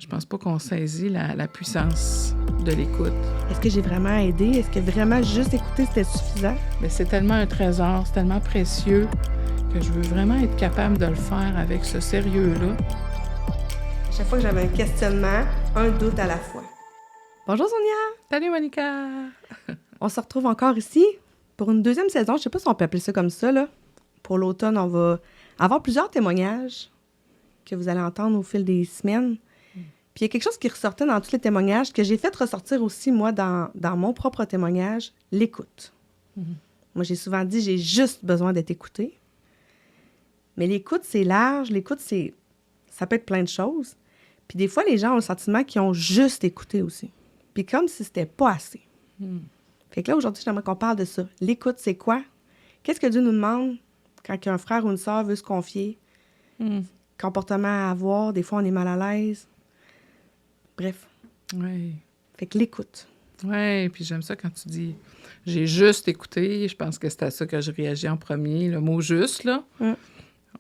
Je pense pas qu'on saisit la puissance de l'écoute. Est-ce que j'ai vraiment aidé? Est-ce que vraiment juste écouter, c'était suffisant? Mais c'est tellement un trésor, c'est tellement précieux que je veux vraiment être capable de le faire avec ce sérieux-là. À chaque fois que j'avais un questionnement, un doute à la fois. Bonjour Sonia! Salut Monica! On se retrouve encore ici pour une deuxième saison. Je sais pas si on peut appeler ça comme ça, là. Pour l'automne, on va avoir plusieurs témoignages que vous allez entendre au fil des semaines. Puis il y a quelque chose qui ressortait dans tous les témoignages que j'ai fait ressortir aussi, moi, dans mon propre témoignage, l'écoute. Moi, j'ai souvent dit, j'ai juste besoin d'être écoutée. Mais l'écoute, c'est large. L'écoute, ça peut être plein de choses. Puis des fois, les gens ont le sentiment qu'ils ont juste écouté aussi. Puis comme si c'était pas assez. Fait que là, aujourd'hui, j'aimerais qu'on parle de ça. L'écoute, c'est quoi? Qu'est-ce que Dieu nous demande quand un frère ou une sœur veut se confier? Comportement à avoir, des fois, on est mal à l'aise. Bref. Oui. Fait que l'écoute. Oui, puis j'aime ça quand tu dis « j'ai juste écouté ». Je pense que c'est à ça que je réagis en premier, le mot « juste », là.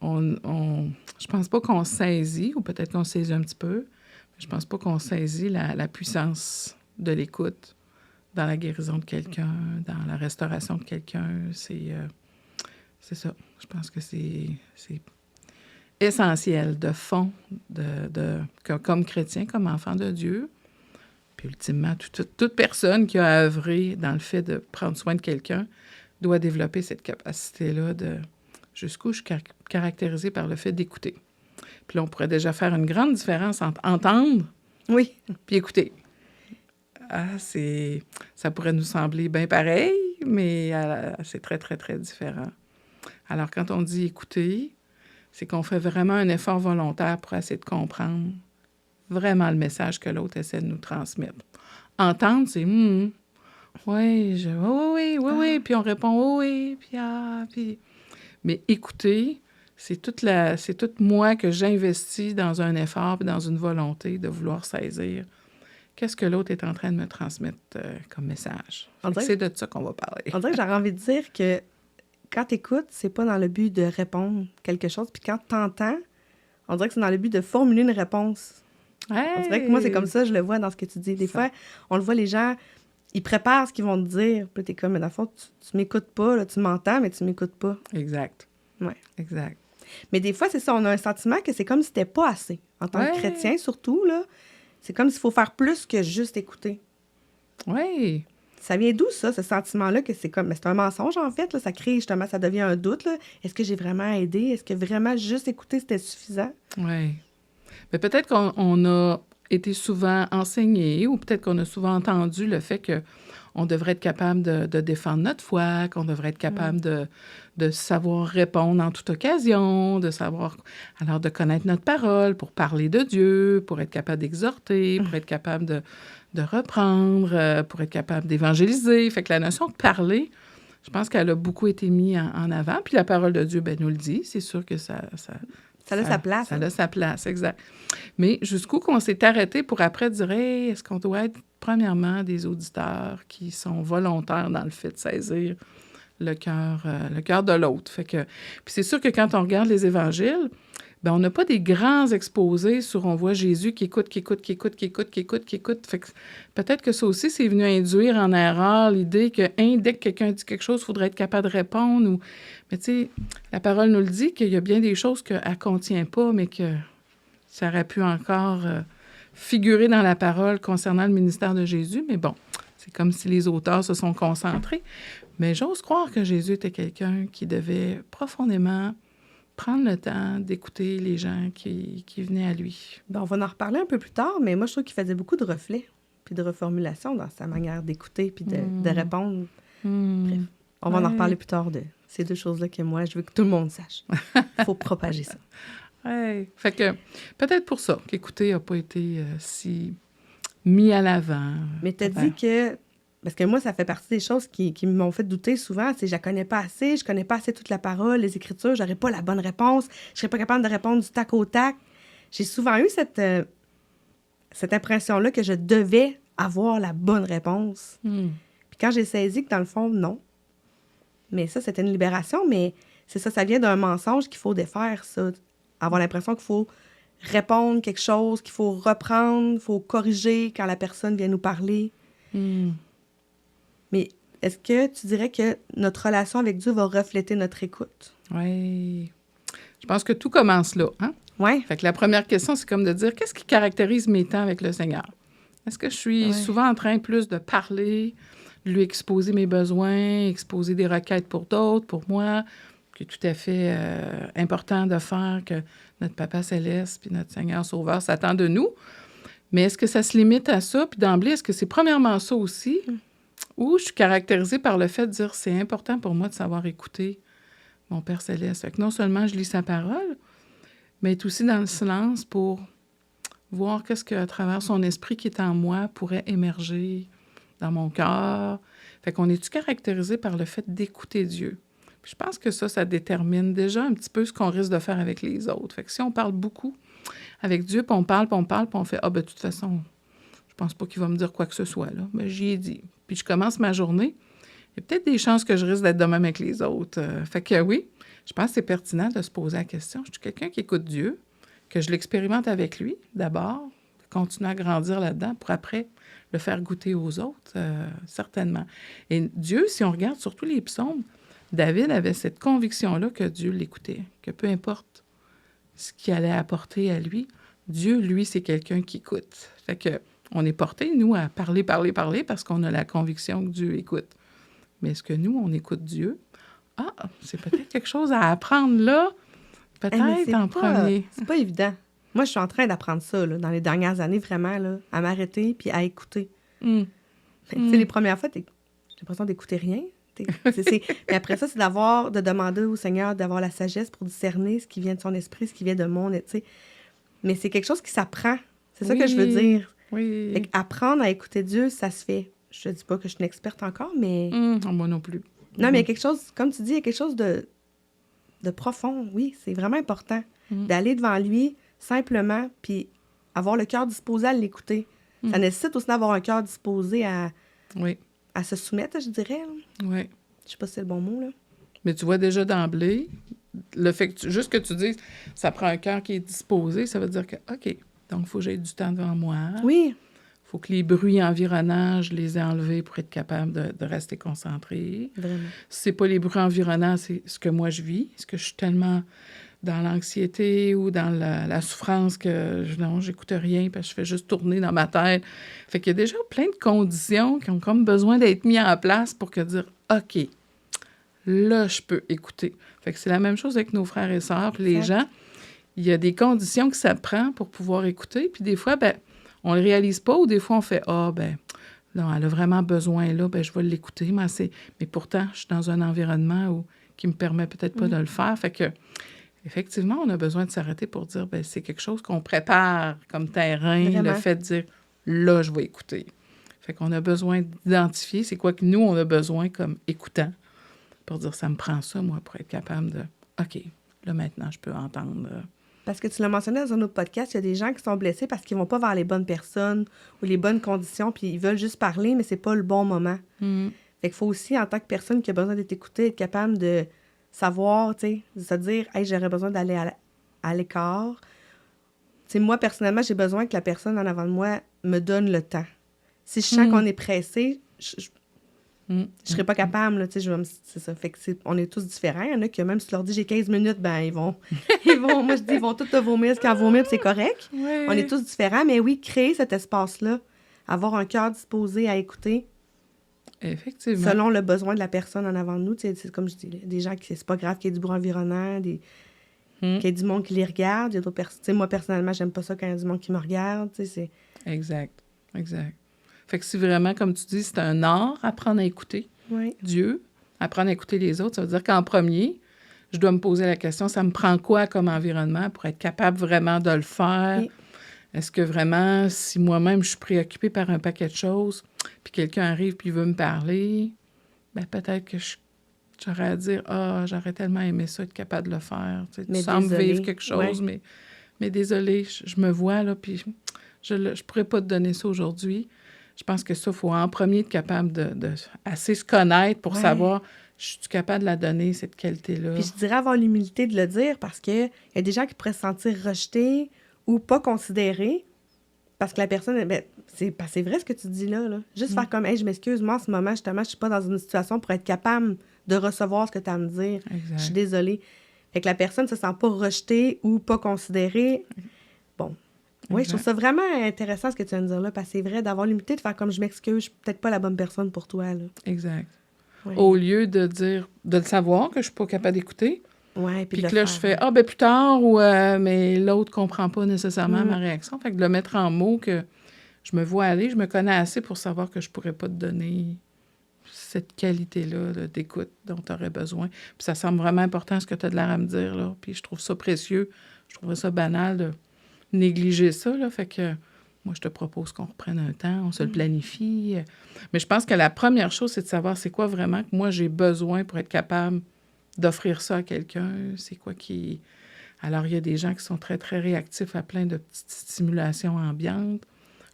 Je pense pas qu'on saisit, ou peut-être qu'on saisit un petit peu, mais je pense pas qu'on saisit la puissance de l'écoute dans la guérison de quelqu'un, dans la restauration de quelqu'un. C'est ça. Je pense que c'est essentiel, de fond, comme chrétien, comme enfant de Dieu. Puis ultimement, toute personne qui a œuvré dans le fait de prendre soin de quelqu'un doit développer cette capacité-là de... Jusqu'où je suis caractérisée par le fait d'écouter. Puis là, on pourrait déjà faire une grande différence entre entendre puis écouter. Ça pourrait nous sembler bien pareil, mais c'est très, très, très différent. Alors, quand on dit écouter, c'est qu'on fait vraiment un effort volontaire pour essayer de comprendre vraiment le message que l'autre essaie de nous transmettre. Entendre, c'est oui, puis on répond oui, puis... Mais écouter, c'est tout moi que j'investis dans un effort et dans une volonté de vouloir saisir qu'est-ce que l'autre est en train de me transmettre comme message. C'est de ça qu'on va parler. On dirait que j'aurais envie de dire que quand tu écoutes, c'est pas dans le but de répondre quelque chose. Puis quand tu entends, on dirait que c'est dans le but de formuler une réponse. Hey! On dirait que moi, c'est comme ça, je le vois dans ce que tu dis. Des fois, on le voit, les gens, ils préparent ce qu'ils vont te dire. Puis t'es comme, mais dans le fond, tu m'écoutes pas, là, tu m'entends, mais tu m'écoutes pas. Exact. Ouais. Exact. Mais des fois, c'est ça, on a un sentiment que c'est comme si c'était pas assez. En tant que chrétien, surtout, là, c'est comme s'il faut faire plus que juste écouter. Oui. Ça vient d'où, ça, ce sentiment-là, que c'est comme... Mais c'est un mensonge, en fait, là, ça crée, justement, ça devient un doute, là. Est-ce que j'ai vraiment aidé? Est-ce que vraiment juste écouter, c'était suffisant? Oui. Mais peut-être qu'on a été souvent enseigné, ou peut-être qu'on a souvent entendu le fait qu'on devrait être capable de défendre notre foi, qu'on devrait être capable de savoir répondre en toute occasion, de savoir... Alors, de connaître notre parole pour parler de Dieu, pour être capable d'exhorter, pour être capable de reprendre, pour être capable d'évangéliser. Fait que la notion de parler, je pense qu'elle a beaucoup été mise en avant. Puis la parole de Dieu, nous le dit. C'est sûr que ça a sa place. Ça a sa place, exact. Mais jusqu'où qu'on s'est arrêté pour après dire, hey, est-ce qu'on doit être, premièrement, des auditeurs qui sont volontaires dans le fait de saisir le cœur de l'autre. Fait que, puis c'est sûr que quand on regarde les évangiles, on n'a pas des grands exposés sur on voit Jésus qui écoute. Fait que peut-être que ça aussi, c'est venu induire en erreur l'idée que dès que quelqu'un dit quelque chose, il faudrait être capable de répondre. Mais tu sais, la parole nous le dit qu'il y a bien des choses qu'elle ne contient pas, mais que ça aurait pu encore figurer dans la parole concernant le ministère de Jésus. Mais bon, c'est comme si les auteurs se sont concentrés. Mais j'ose croire que Jésus était quelqu'un qui devait profondément prendre le temps d'écouter les gens qui venaient à lui. On va en reparler un peu plus tard, mais moi, je trouve qu'il faisait beaucoup de reflets puis de reformulation dans sa manière d'écouter puis de répondre. Bref, on va en reparler plus tard de ces deux choses-là que moi, je veux que tout le monde sache. Il faut propager ça. Oui. Fait que peut-être pour ça qu'écouter n'a pas été si mis à l'avant. Mais tu as dit que... Parce que moi, ça fait partie des choses qui m'ont fait douter souvent. C'est je la connais pas assez, je connais pas assez toute la parole, les Écritures, j'aurais pas la bonne réponse, je serais pas capable de répondre du tac au tac. J'ai souvent eu cette impression-là que je devais avoir la bonne réponse. Puis quand j'ai saisi que, dans le fond, non. Mais ça, c'était une libération, mais c'est ça vient d'un mensonge qu'il faut défaire, ça. Avoir l'impression qu'il faut répondre quelque chose, qu'il faut reprendre, il faut corriger quand la personne vient nous parler. Mais est-ce que tu dirais que notre relation avec Dieu va refléter notre écoute? Oui. Je pense que tout commence là, hein? Oui. Fait que la première question, c'est comme de dire, qu'est-ce qui caractérise mes temps avec le Seigneur? Est-ce que je suis souvent en train plus de parler, de lui exposer mes besoins, exposer des requêtes pour d'autres, pour moi, qui est tout à fait important de faire, que notre Papa Céleste puis notre Seigneur Sauveur s'attend de nous. Mais est-ce que ça se limite à ça? Puis d'emblée, est-ce que c'est premièrement ça aussi? Ou je suis caractérisée par le fait de dire, c'est important pour moi de savoir écouter mon Père Céleste. Fait que non seulement je lis sa parole, mais être aussi dans le silence pour voir qu'est-ce qu'à travers son esprit qui est en moi pourrait émerger dans mon cœur. Fait qu'on est-tu caractérisé par le fait d'écouter Dieu? Puis je pense que ça détermine déjà un petit peu ce qu'on risque de faire avec les autres. Fait que si on parle beaucoup avec Dieu, puis on parle, puis on fait « Ah, ben de toute façon, je pense pas qu'il va me dire quoi que ce soit, là. » Ben j'y ai dit. Puis je commence ma journée. Il y a peut-être des chances que je risque d'être de même avec les autres. Fait que oui, je pense que c'est pertinent de se poser la question. Je suis quelqu'un qui écoute Dieu, que je l'expérimente avec lui, d'abord, continuer à grandir là-dedans pour après le faire goûter aux autres, certainement. Et Dieu, si on regarde surtout les psaumes, David avait cette conviction-là que Dieu l'écoutait, que peu importe ce qu'il allait apporter à lui, Dieu, lui, c'est quelqu'un qui écoute. Fait que on est porté, nous, à parler parce qu'on a la conviction que Dieu écoute. Mais est-ce que nous, on écoute Dieu? Ah, c'est peut-être quelque chose à apprendre là, peut-être en premier. C'est pas évident. Moi, je suis en train d'apprendre ça, là, dans les dernières années, vraiment, là, à m'arrêter puis à écouter. Tu sais, les premières fois, j'ai l'impression d'écouter rien. Mais après ça, c'est de demander au Seigneur d'avoir la sagesse pour discerner ce qui vient de son esprit, ce qui vient de mon... T'sais. Mais c'est quelque chose qui s'apprend. C'est ça que je veux dire. Oui. Fait apprendre à écouter Dieu, ça se fait. Je te dis pas que je suis une experte encore, mais... Moi non plus. Non, mais il y a quelque chose, comme tu dis, il y a quelque chose de profond. Oui, c'est vraiment important d'aller devant lui simplement, puis avoir le cœur disposé à l'écouter. Ça nécessite aussi d'avoir un cœur disposé à se soumettre, je dirais. Oui. Je sais pas si c'est le bon mot, là. Mais tu vois déjà d'emblée, le fait que juste que tu dises, ça prend un cœur qui est disposé, ça veut dire que, OK, donc il faut que j'aie du temps devant moi. Oui. Il faut que les bruits environnants, je les ai enlevés pour être capable de rester concentré. Vraiment. Si c'est pas les bruits environnants, c'est ce que moi je vis. Est-ce que je suis tellement dans l'anxiété ou dans la souffrance que non, j'écoute rien parce que je fais juste tourner dans ma tête. Fait qu'il y a déjà plein de conditions qui ont comme besoin d'être mises en place pour que dire OK, là, je peux écouter. Fait que c'est la même chose avec nos frères et sœurs, puis les gens. Il y a des conditions que ça prend pour pouvoir écouter, puis des fois, ben on le réalise pas, ou des fois, on fait « Ah, ben non, elle a vraiment besoin là, ben je vais l'écouter. » Mais pourtant, je suis dans un environnement qui me permet peut-être pas de le faire. Fait que, effectivement, on a besoin de s'arrêter pour dire « Ben c'est quelque chose qu'on prépare comme terrain, vraiment. Le fait de dire « Là, je vais écouter. » Fait qu'on a besoin d'identifier c'est quoi que nous, on a besoin comme écoutant pour dire « Ça me prend ça, moi, pour être capable de... OK, là, maintenant, je peux entendre... » Parce que tu l'as mentionné dans un autre podcast, il y a des gens qui sont blessés parce qu'ils vont pas vers les bonnes personnes ou les bonnes conditions, puis ils veulent juste parler, mais c'est pas le bon moment. Fait qu'il faut aussi, en tant que personne qui a besoin d'être écoutée, être capable de savoir, tu sais, de se dire « Hey, j'aurais besoin d'aller à l'écart. » Tu sais, moi, personnellement, j'ai besoin que la personne en avant de moi me donne le temps. Si je sens qu'on est pressé, je serais pas capable, là, tu sais, c'est ça. Fait que on est tous différents. Il y en a qui, même si tu leur dis j'ai 15 minutes, ben ils vont moi je dis, ils vont tous te vomir ce qu'ils en vomir, puis c'est correct. Oui. On est tous différents, mais oui, créer cet espace-là, avoir un cœur disposé à écouter. Effectivement. Selon le besoin de la personne en avant de nous, tu sais, c'est comme je dis, des gens qui, c'est pas grave qu'il y ait du bruit environnant, qu'il y ait du monde qui les regarde. Il y a d'autres personnes, tu sais, moi, personnellement, j'aime pas ça quand il y a du monde qui me regarde, tu sais, c'est... Exact. Fait que si vraiment, comme tu dis, c'est un art, apprendre à écouter Dieu, apprendre à écouter les autres, ça veut dire qu'en premier, je dois me poser la question, ça me prend quoi comme environnement pour être capable vraiment de le faire? Oui. Est-ce que vraiment, si moi-même, je suis préoccupée par un paquet de choses, puis quelqu'un arrive puis il veut me parler, ben peut-être que j'aurais à dire « Ah, j'aurais tellement aimé ça, être capable de le faire. » Tu sembles vivre quelque chose, mais désolé, je me vois, là, puis je pourrais pas te donner ça aujourd'hui. Je pense que ça, il faut en premier être capable de assez se connaître pour savoir, je suis capable de la donner, cette qualité-là. Puis je dirais avoir l'humilité de le dire parce qu'il y a des gens qui pourraient se sentir rejetés ou pas considéré parce que la personne, ben, c'est vrai ce que tu dis là. Juste faire comme, hey, je m'excuse, moi en ce moment, justement, je suis pas dans une situation pour être capable de recevoir ce que tu as à me dire. Exact. Je suis désolée. Fait que la personne se sent pas rejetée ou pas considérée. Bon. Oui, je trouve ça vraiment intéressant ce que tu viens de dire là, parce que c'est vrai, d'avoir l'humilité de faire comme je m'excuse, je suis peut-être pas la bonne personne pour toi. Là. Exact. Ouais. Au lieu de dire, de le savoir que je suis pas capable d'écouter, Ouais, puis de que le là, faire, je fais, ouais. ben plus tard, ou mais l'autre comprend pas nécessairement ma réaction. Fait que de le mettre en mots que je me vois aller, je me connais assez pour savoir que je pourrais pas te donner cette qualité-là d'écoute dont tu aurais besoin. Puis ça semble vraiment important ce que tu as de l'air à me dire, là. Puis je trouve ça précieux. Je trouverais ça banal de négliger ça, là. Fait que moi, je te propose qu'on reprenne un temps, on se le planifie. Mais je pense que la première chose, c'est de savoir c'est quoi vraiment que moi, j'ai besoin pour être capable d'offrir ça à quelqu'un. C'est quoi qui... Alors, il y a des gens qui sont très, très réactifs à plein de petites stimulations ambiantes.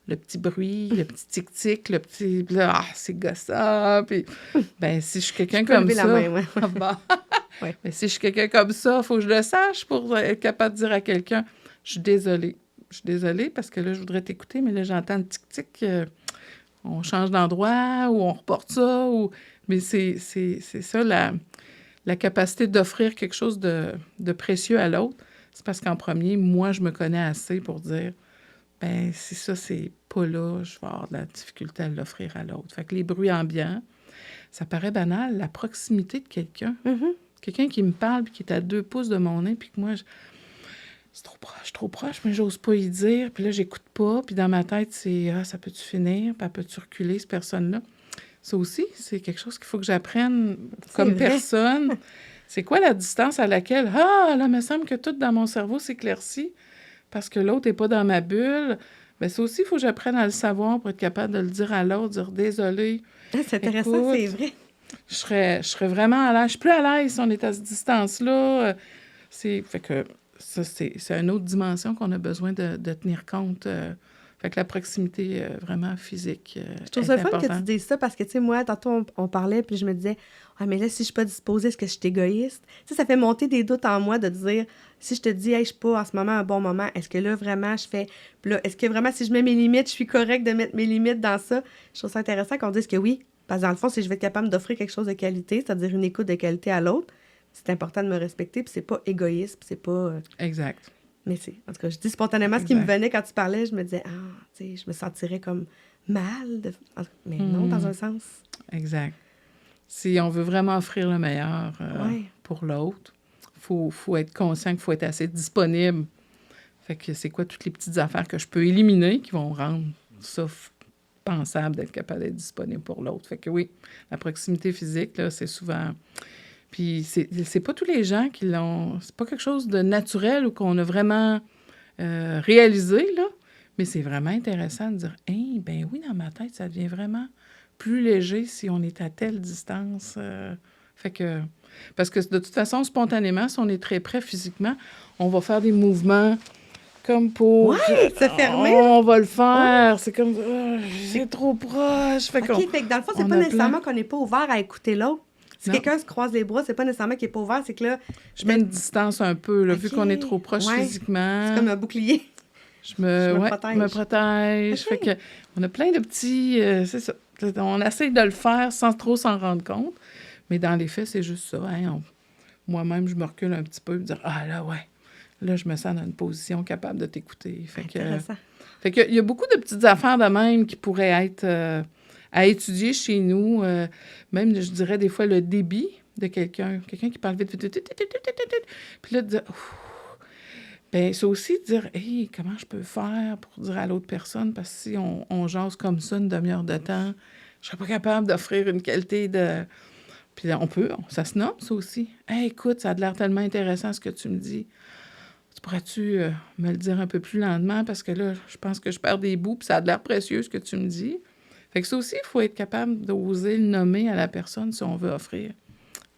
Le petit bruit, le petit tic-tic, le petit... Là, c'est gossant. Puis, ben, si je suis quelqu'un comme lever ça... la main, ouais. Ah bon. Ouais. Mais si je suis quelqu'un comme ça, il faut que je le sache pour être capable de dire à quelqu'un, je suis désolée. Je suis désolée parce que là, je voudrais t'écouter, mais là, j'entends le tic-tic. On change d'endroit ou on reporte ça. Ou... Mais c'est ça, la capacité d'offrir quelque chose de précieux à l'autre. C'est parce qu'en premier, moi, je me connais assez pour dire, ben si ça, c'est pas là, je vais avoir de la difficulté à l'offrir à l'autre. Fait que les bruits ambiants, ça paraît banal, la proximité de quelqu'un. Mm-hmm. Quelqu'un qui me parle puis qui est à 2 pouces de mon nez, puis que moi, c'est trop proche, mais j'ose pas y dire. Puis là, j'écoute pas. Puis dans ma tête, c'est « Ah, ça peut-tu finir? Puis peux-tu reculer, cette personne-là? » Ça aussi, c'est quelque chose qu'il faut que j'apprenne comme vrai. personne. C'est quoi la distance à laquelle « Ah, là, il me semble que tout dans mon cerveau s'éclaircit parce que l'autre n'est pas dans ma bulle. » Bien, ça aussi, il faut que j'apprenne à le savoir pour être capable de le dire à l'autre, dire « Désolé. » C'est intéressant, c'est vrai. Je serais vraiment à l'aise. Je suis plus à l'aise si on est à cette distance-là. Fait que ça, c'est une autre dimension qu'on a besoin de tenir compte. Fait que la proximité vraiment physique Je trouve ça fun que tu dises ça parce que, tu sais, moi, tantôt, on parlait, puis je me disais, ah, mais là, si je suis pas disposée, est-ce que je suis égoïste? Tu sais, ça fait monter des doutes en moi de dire, si je te dis, hey, je suis pas en ce moment un bon moment, est-ce que là, vraiment, je fais. Puis là, est-ce que vraiment, si je mets mes limites, je suis correcte de mettre mes limites dans ça? Je trouve ça intéressant qu'on dise que oui. Parce que dans le fond, si je vais être capable d'offrir quelque chose de qualité, c'est-à-dire une écoute de qualité à l'autre, c'est important de me respecter, puis c'est pas égoïste, puis c'est pas. Exact. Mais c'est, en tout cas, je dis spontanément ce qui me venait quand tu parlais, je me disais, ah, tu sais, je me sentirais comme mal. Mais non, dans un sens. Exact. Si on veut vraiment offrir le meilleur pour l'autre, faut être conscient qu'il faut être assez disponible. Fait que c'est quoi toutes les petites affaires que je peux éliminer qui vont rendre ça pensable d'être capable d'être disponible pour l'autre. Fait que oui, la proximité physique, là, c'est souvent... Puis c'est pas tous les gens qui l'ont... C'est pas quelque chose de naturel ou qu'on a vraiment réalisé, là, mais c'est vraiment intéressant de dire « Hey, ben oui, dans ma tête, ça devient vraiment plus léger si on est à telle distance. Fait que... Parce que de toute façon, spontanément, si on est très près physiquement, on va faire des mouvements comme pour... Ouais, se fermer. On va le faire. Ouais. C'est comme... c'est trop proche. Fait fait que dans le fond, c'est pas nécessairement qu'on n'est pas ouvert à écouter l'autre. Si quelqu'un se croise les bras, c'est pas nécessairement qu'il n'est pas ouvert, c'est que là... Je mets une distance un peu, là, vu qu'on est trop proche physiquement. C'est comme un bouclier. Je me protège. Fait que on a plein de petits... c'est ça. On essaie de le faire sans trop s'en rendre compte. Mais dans les faits, c'est juste ça. Hein? Moi-même, je me recule un petit peu et dire « Ah là, ouais. Là, je me sens dans une position capable de t'écouter. » Fait que il y a beaucoup de petites affaires de même qui pourraient être... à étudier chez nous, même, je dirais, des fois, le débit de quelqu'un qui parle vite, puis là, de dire, bien, c'est aussi de dire, hey, comment je peux faire pour dire à l'autre personne, parce que si on jase comme ça une demi-heure de temps, je serais pas capable d'offrir une qualité de... Puis ça se nomme, ça aussi. Hey, écoute, ça a l'air tellement intéressant ce que tu me dis. Pourrais-tu me le dire un peu plus lentement, parce que là, je pense que je perds des bouts, puis ça a l'air précieux ce que tu me dis. Fait que ça aussi, il faut être capable d'oser le nommer à la personne si on veut offrir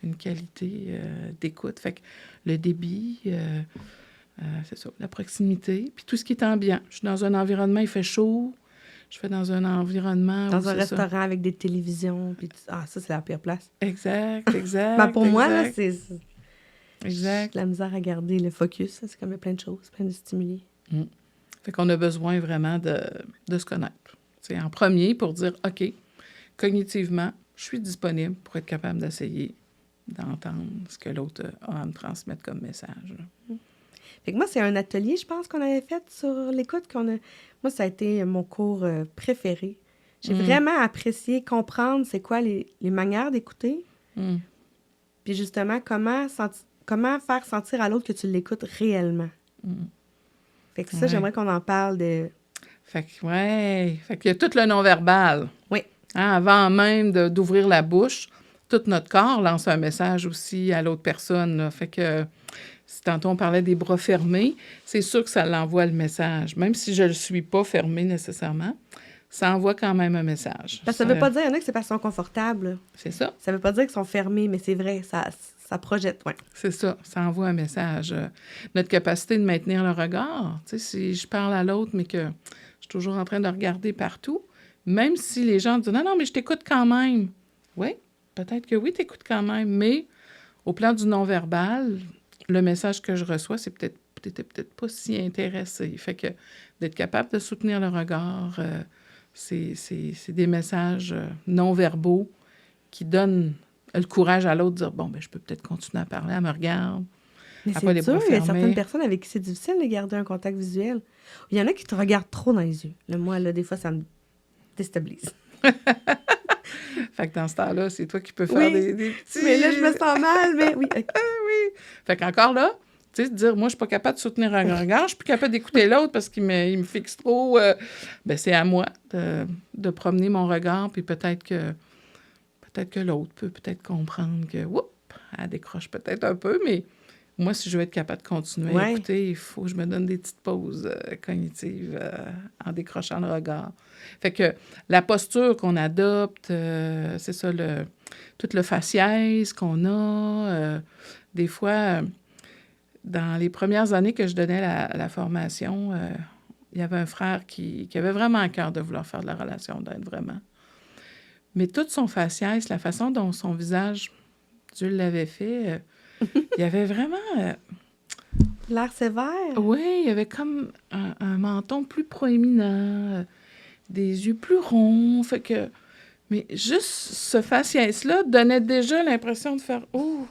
une qualité d'écoute. Fait que le débit, c'est ça, la proximité, puis tout ce qui est ambiant. Je suis dans un environnement, il fait chaud. Je fais dans un environnement... Dans un restaurant avec des télévisions, puis ça, c'est la pire place. Exact. Pour moi, là, c'est... Exact. J'ai la misère à garder le focus. C'est comme plein de choses, plein de stimuli. Fait qu'on a besoin vraiment de se connaître. C'est en premier pour dire, OK, cognitivement, je suis disponible pour être capable d'essayer d'entendre ce que l'autre a à me transmettre comme message. Fait que moi, c'est un atelier, je pense, qu'on avait fait sur l'écoute. Moi, ça a été mon cours préféré. J'ai vraiment apprécié comprendre c'est quoi les manières d'écouter. Puis justement, comment faire sentir à l'autre que tu l'écoutes réellement. Fait que ça, j'aimerais qu'on en parle de... Fait qu'il y a tout le non-verbal. Oui. Hein, avant même d'ouvrir la bouche, tout notre corps lance un message aussi à l'autre personne. Là. Fait que, si tantôt on parlait des bras fermés, c'est sûr que ça l'envoie le message. Même si je ne le suis pas fermé nécessairement, ça envoie quand même un message. Parce que ça ne veut pas dire, il y en a que c'est parce qu'ils sont confortables. C'est ça. Ça ne veut pas dire qu'ils sont fermés, mais c'est vrai, ça projette, oui. C'est ça, ça envoie un message. Notre capacité de maintenir le regard, tu sais, si je parle à l'autre, mais que je suis toujours en train de regarder partout, même si les gens disent « Non, mais je t'écoute quand même ». Oui, peut-être que oui, t'écoutes quand même, mais au plan du non-verbal, le message que je reçois, c'est t'étais peut-être pas si intéressé. Fait que d'être capable de soutenir le regard, c'est des messages non-verbaux qui donnent le courage à l'autre de dire « Bon, ben je peux peut-être continuer à parler, elle me regarde. » Mais c'est dur, il y a certaines personnes avec qui c'est difficile de garder un contact visuel. Il y en a qui te regardent trop dans les yeux. Là, moi, là, des fois, ça me déstabilise. Fait que dans ce temps-là, c'est toi qui peux faire des petits... Mais là, je me sens mal, mais oui. Okay. Oui. Fait qu'encore là, tu sais, dire, moi, je suis pas capable de soutenir un regard, je suis plus capable d'écouter l'autre parce qu'il me fixe trop. Ben c'est à moi de promener mon regard, puis peut-être que l'autre peut peut-être comprendre que, oups, elle décroche peut-être un peu, mais moi, si je veux être capable de continuer à écouter, il faut que je me donne des petites pauses cognitives en décrochant le regard. Fait que la posture qu'on adopte, c'est ça, tout le faciès qu'on a. Des fois, dans les premières années que je donnais la formation, il y avait un frère qui avait vraiment à cœur de vouloir faire de la relation d'aide, vraiment. Mais tout son faciès, la façon dont son visage, Dieu l'avait fait, il y avait vraiment... l'air sévère? Oui, il y avait comme un menton plus proéminent, des yeux plus ronds, fait que... Mais juste ce faciès-là donnait déjà l'impression de faire « Oh,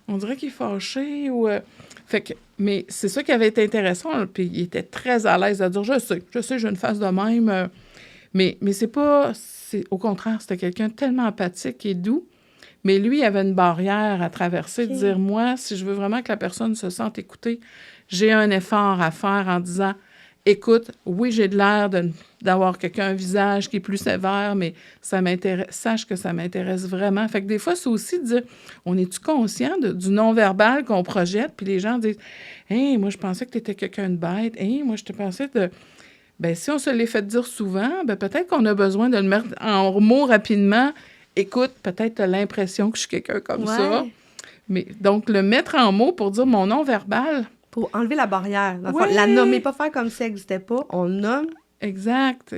on dirait qu'il est fâché » ou... Fait que... Mais c'est ça qui avait été intéressant, là, puis il était très à l'aise à dire « Je sais, j'ai une face de même. » Mais c'est pas... Au contraire, c'était quelqu'un de tellement empathique et doux. Mais lui, il avait une barrière à traverser, de dire, moi, si je veux vraiment que la personne se sente écoutée, j'ai un effort à faire en disant, écoute, oui, j'ai de l'air d'avoir un visage qui est plus sévère, mais ça m'intéresse, sache que ça m'intéresse vraiment. Fait que des fois, c'est aussi de dire, on est-tu conscient du non-verbal qu'on projette, puis les gens disent, hey, moi, je pensais que tu étais quelqu'un de bête, hey, moi, je te pensais de... Bien, si on se l'est fait dire souvent, bien, peut-être qu'on a besoin de le mettre en mots rapidement. Écoute, peut-être tu as l'impression que je suis quelqu'un comme ça. Mais donc, le mettre en mots pour dire mon non-verbal. Pour enlever la barrière. La nommer, pas faire comme si ça n'existait pas. On nomme. Exact.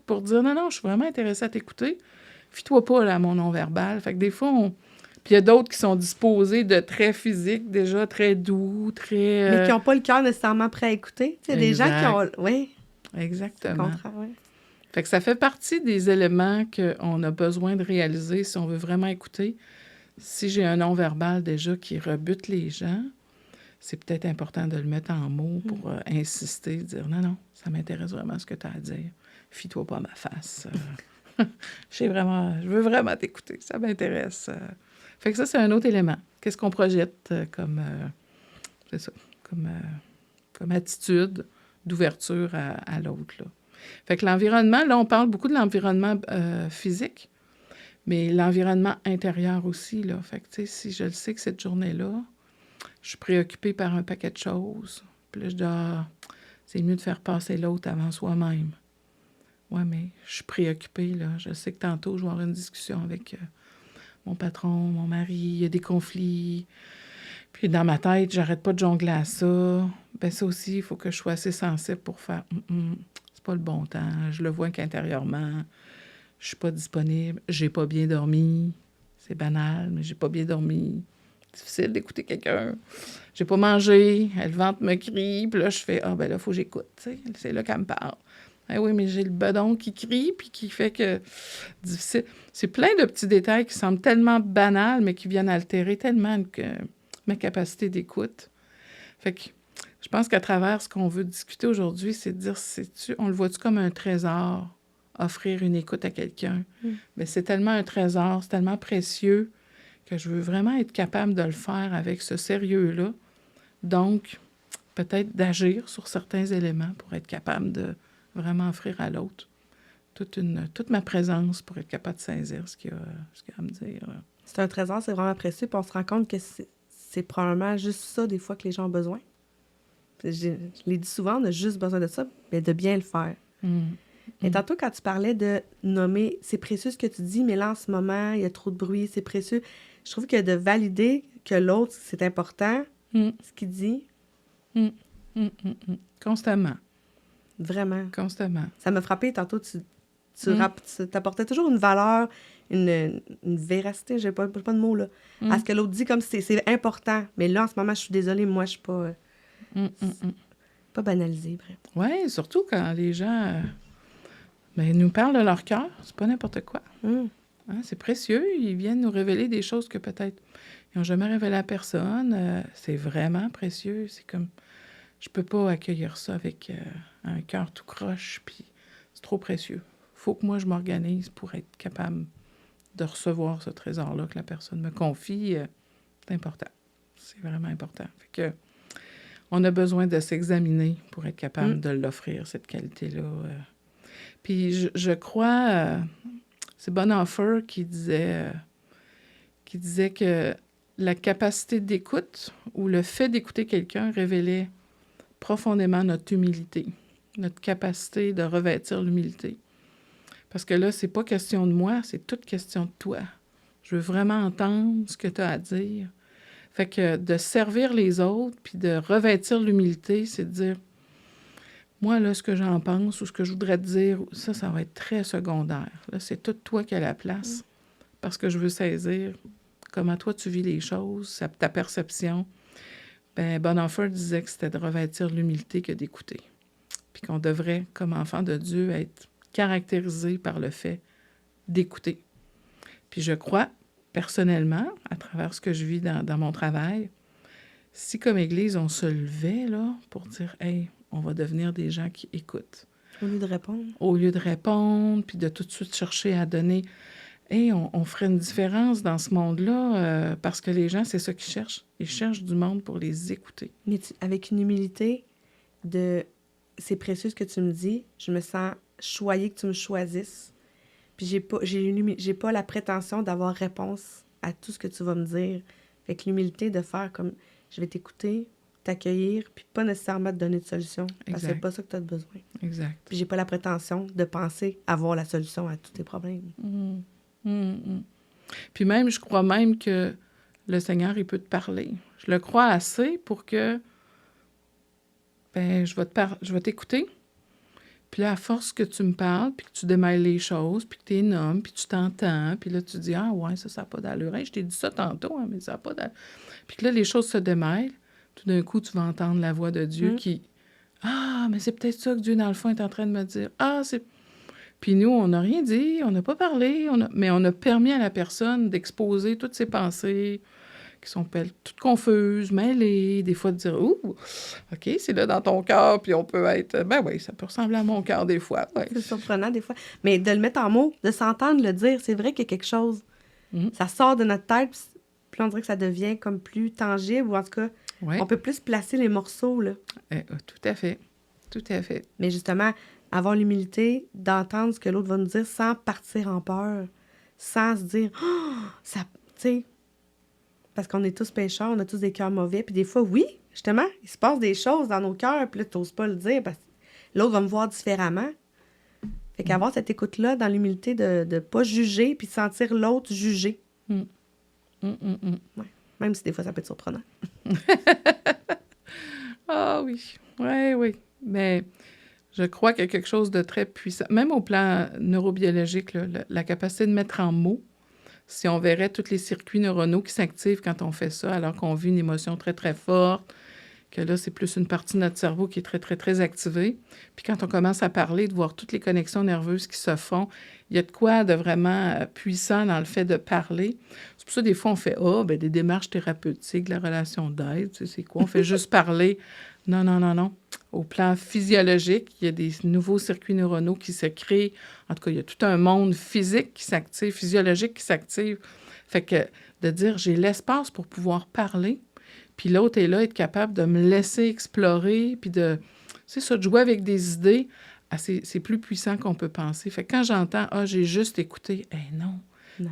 Pour dire non, je suis vraiment intéressée à t'écouter. Fie-toi pas là, à mon non-verbal. Fait que des fois, Puis il y a d'autres qui sont disposés de très physiques, déjà très doux, très... Mais qui n'ont pas le cœur nécessairement prêt à écouter. Tu sais, des gens qui ont... Oui. Exactement. C'est le contraire, oui. Fait que ça fait partie des éléments qu'on a besoin de réaliser si on veut vraiment écouter. Si j'ai un non-verbal déjà qui rebute les gens, c'est peut-être important de le mettre en mots pour insister, dire non, ça m'intéresse vraiment ce que tu as à dire. Fie-toi pas à ma face. Je veux vraiment t'écouter, ça m'intéresse. Fait que ça, c'est un autre élément. Qu'est-ce qu'on projette comme attitude d'ouverture à l'autre, là. Fait que l'environnement, là, on parle beaucoup de l'environnement physique, mais l'environnement intérieur aussi, là. Fait que, tu sais, si je le sais que cette journée-là, je suis préoccupée par un paquet de choses, puis là, je dis, c'est mieux de faire passer l'autre avant soi-même. Ouais, mais je suis préoccupée, là. Je sais que tantôt, je vais avoir une discussion avec mon patron, mon mari, il y a des conflits. Puis dans ma tête, j'arrête pas de jongler à ça. Ben ça aussi, il faut que je sois assez sensible pour faire c'est pas le bon temps. Je le vois qu'intérieurement, je suis pas disponible. J'ai pas bien dormi. C'est banal, mais j'ai pas bien dormi. difficile d'écouter quelqu'un. J'ai pas mangé, le ventre me crie, puis là, je fais « Ah, ben là, il faut que j'écoute, tu sais. C'est là qu'elle me parle. » Ah oui, mais j'ai le bedon qui crie, puis qui fait que... difficile. C'est plein de petits détails qui semblent tellement banals, mais qui viennent altérer tellement ma capacité d'écoute. Fait que je pense qu'à travers ce qu'on veut discuter aujourd'hui, c'est de dire, on le voit-tu comme un trésor, offrir une écoute à quelqu'un? Mais c'est tellement un trésor, c'est tellement précieux que je veux vraiment être capable de le faire avec ce sérieux-là. Donc, peut-être d'agir sur certains éléments pour être capable de vraiment offrir à l'autre toute ma présence pour être capable de saisir ce qu'il a à me dire. C'est un trésor, c'est vraiment précieux, puis on se rend compte que c'est probablement juste ça, des fois, que les gens ont besoin. Je l'ai dit souvent, on a juste besoin de ça, mais de bien le faire. Et tantôt, quand tu parlais de nommer, c'est précieux ce que tu dis, mais là, en ce moment, il y a trop de bruit, c'est précieux. Je trouve que de valider que l'autre, c'est important, ce qu'il dit. Constamment. Vraiment. Constamment. Ça m'a frappé, tantôt, tu apportais toujours une valeur, une véracité, j'ai pas de mots, là, à ce que l'autre dit, comme si c'est important. Mais là, en ce moment, je suis désolée, moi, je suis pas... pas banalisée, bref. Oui, surtout quand les gens nous parlent de leur cœur, c'est pas n'importe quoi. Hein, c'est précieux, ils viennent nous révéler des choses que peut-être ils n'ont jamais révélées à personne. C'est vraiment précieux, c'est comme... Je peux pas accueillir ça avec un cœur tout croche, puis c'est trop précieux. Faut que moi, je m'organise pour être capable de recevoir ce trésor-là que la personne me confie. C'est important. C'est vraiment important. Fait que on a besoin de s'examiner pour être capable de l'offrir, cette qualité-là. Puis je crois, c'est Bonhoeffer qui disait que la capacité d'écoute ou le fait d'écouter quelqu'un révélait profondément notre humilité, notre capacité de revêtir l'humilité. Parce que là, c'est pas question de moi, c'est toute question de toi. Je veux vraiment entendre ce que tu as à dire. Fait que de servir les autres, puis de revêtir l'humilité, c'est de dire, moi, là, ce que j'en pense ou ce que je voudrais te dire, ça va être très secondaire. Là, c'est tout toi qui as la place, parce que je veux saisir comment toi, tu vis les choses, ta perception. Bonhoeffer disait que c'était de revêtir l'humilité que d'écouter. Puis qu'on devrait, comme enfant de Dieu, être caractérisé par le fait d'écouter. Puis je crois, personnellement, à travers ce que je vis dans mon travail, si comme Église, on se levait là, pour dire « Hey, on va devenir des gens qui écoutent. » Au lieu de répondre. Au lieu de répondre, puis de tout de suite chercher à donner. Hey, on ferait une différence dans ce monde-là, parce que les gens, c'est ça qu'ils cherchent. Ils cherchent du monde pour les écouter. Mais avec une humilité c'est précieux ce que tu me dis, je me sens choyée que tu me choisisses. Puis j'ai pas la prétention d'avoir réponse à tout ce que tu vas me dire. Fait que l'humilité de faire comme, je vais t'écouter, t'accueillir, puis pas nécessairement te donner de solution. Parce que c'est pas ça que tu as besoin. Exact. Puis j'ai pas la prétention de penser avoir la solution à tous tes problèmes. Puis même, je crois même que le Seigneur, il peut te parler. Je le crois assez pour que je vais t'écouter. Puis là, à force que tu me parles, puis que tu démêles les choses, puis que tu es un homme, puis tu t'entends, puis là, tu dis « Ah ouais, ça n'a pas d'allure. Hey, je t'ai dit ça tantôt, hein, mais ça n'a pas d'allure. » Puis que là, les choses se démêlent. Tout d'un coup, tu vas entendre la voix de Dieu qui « Ah, mais c'est peut-être ça que Dieu, dans le fond, est en train de me dire. Ah, c'est... » Puis nous, on n'a rien dit, on n'a pas parlé, mais on a permis à la personne d'exposer toutes ses pensées, qui sont toutes confuses, mêlées, des fois de dire « Ouh, OK, c'est là dans ton cœur, puis on peut être... Ben oui, ça peut ressembler à mon cœur des fois. Ouais. » C'est surprenant des fois. Mais de le mettre en mots, de s'entendre le dire, c'est vrai qu'il y a quelque chose. Ça sort de notre tête, puis on dirait que ça devient comme plus tangible, ou en tout cas, on peut plus placer les morceaux, là. Tout à fait. Tout à fait. Mais justement, avoir l'humilité d'entendre ce que l'autre va nous dire sans partir en peur, sans se dire « Oh! » Ça, tu sais... Parce qu'on est tous pécheurs, on a tous des cœurs mauvais. Puis des fois, oui, justement, il se passe des choses dans nos cœurs, puis là, tu n'oses pas le dire parce que l'autre va me voir différemment. Fait qu'avoir cette écoute-là, dans l'humilité de ne pas juger, puis de sentir l'autre juger. Ouais. Même si des fois, ça peut être surprenant. Ah oui, oui. Mais je crois qu'il y a quelque chose de très puissant. Même au plan neurobiologique, là, la capacité de mettre en mots si on verrait tous les circuits neuronaux qui s'activent quand on fait ça, alors qu'on vit une émotion très, très forte, que là, c'est plus une partie de notre cerveau qui est très, très, très activée. Puis quand on commence à parler, de voir toutes les connexions nerveuses qui se font, il y a de quoi de vraiment puissant dans le fait de parler. C'est pour ça, des fois, on fait des démarches thérapeutiques, la relation d'aide, tu sais, c'est quoi? On fait juste parler. Non, non, non, non. Au plan physiologique, il y a des nouveaux circuits neuronaux qui se créent. En tout cas, il y a tout un monde physique qui s'active, physiologique qui s'active. Fait que de dire, j'ai l'espace pour pouvoir parler, puis l'autre est là, être capable de me laisser explorer, puis de, c'est ça, de jouer avec des idées, c'est plus puissant qu'on peut penser. Fait que quand j'entends, j'ai juste écouté, non.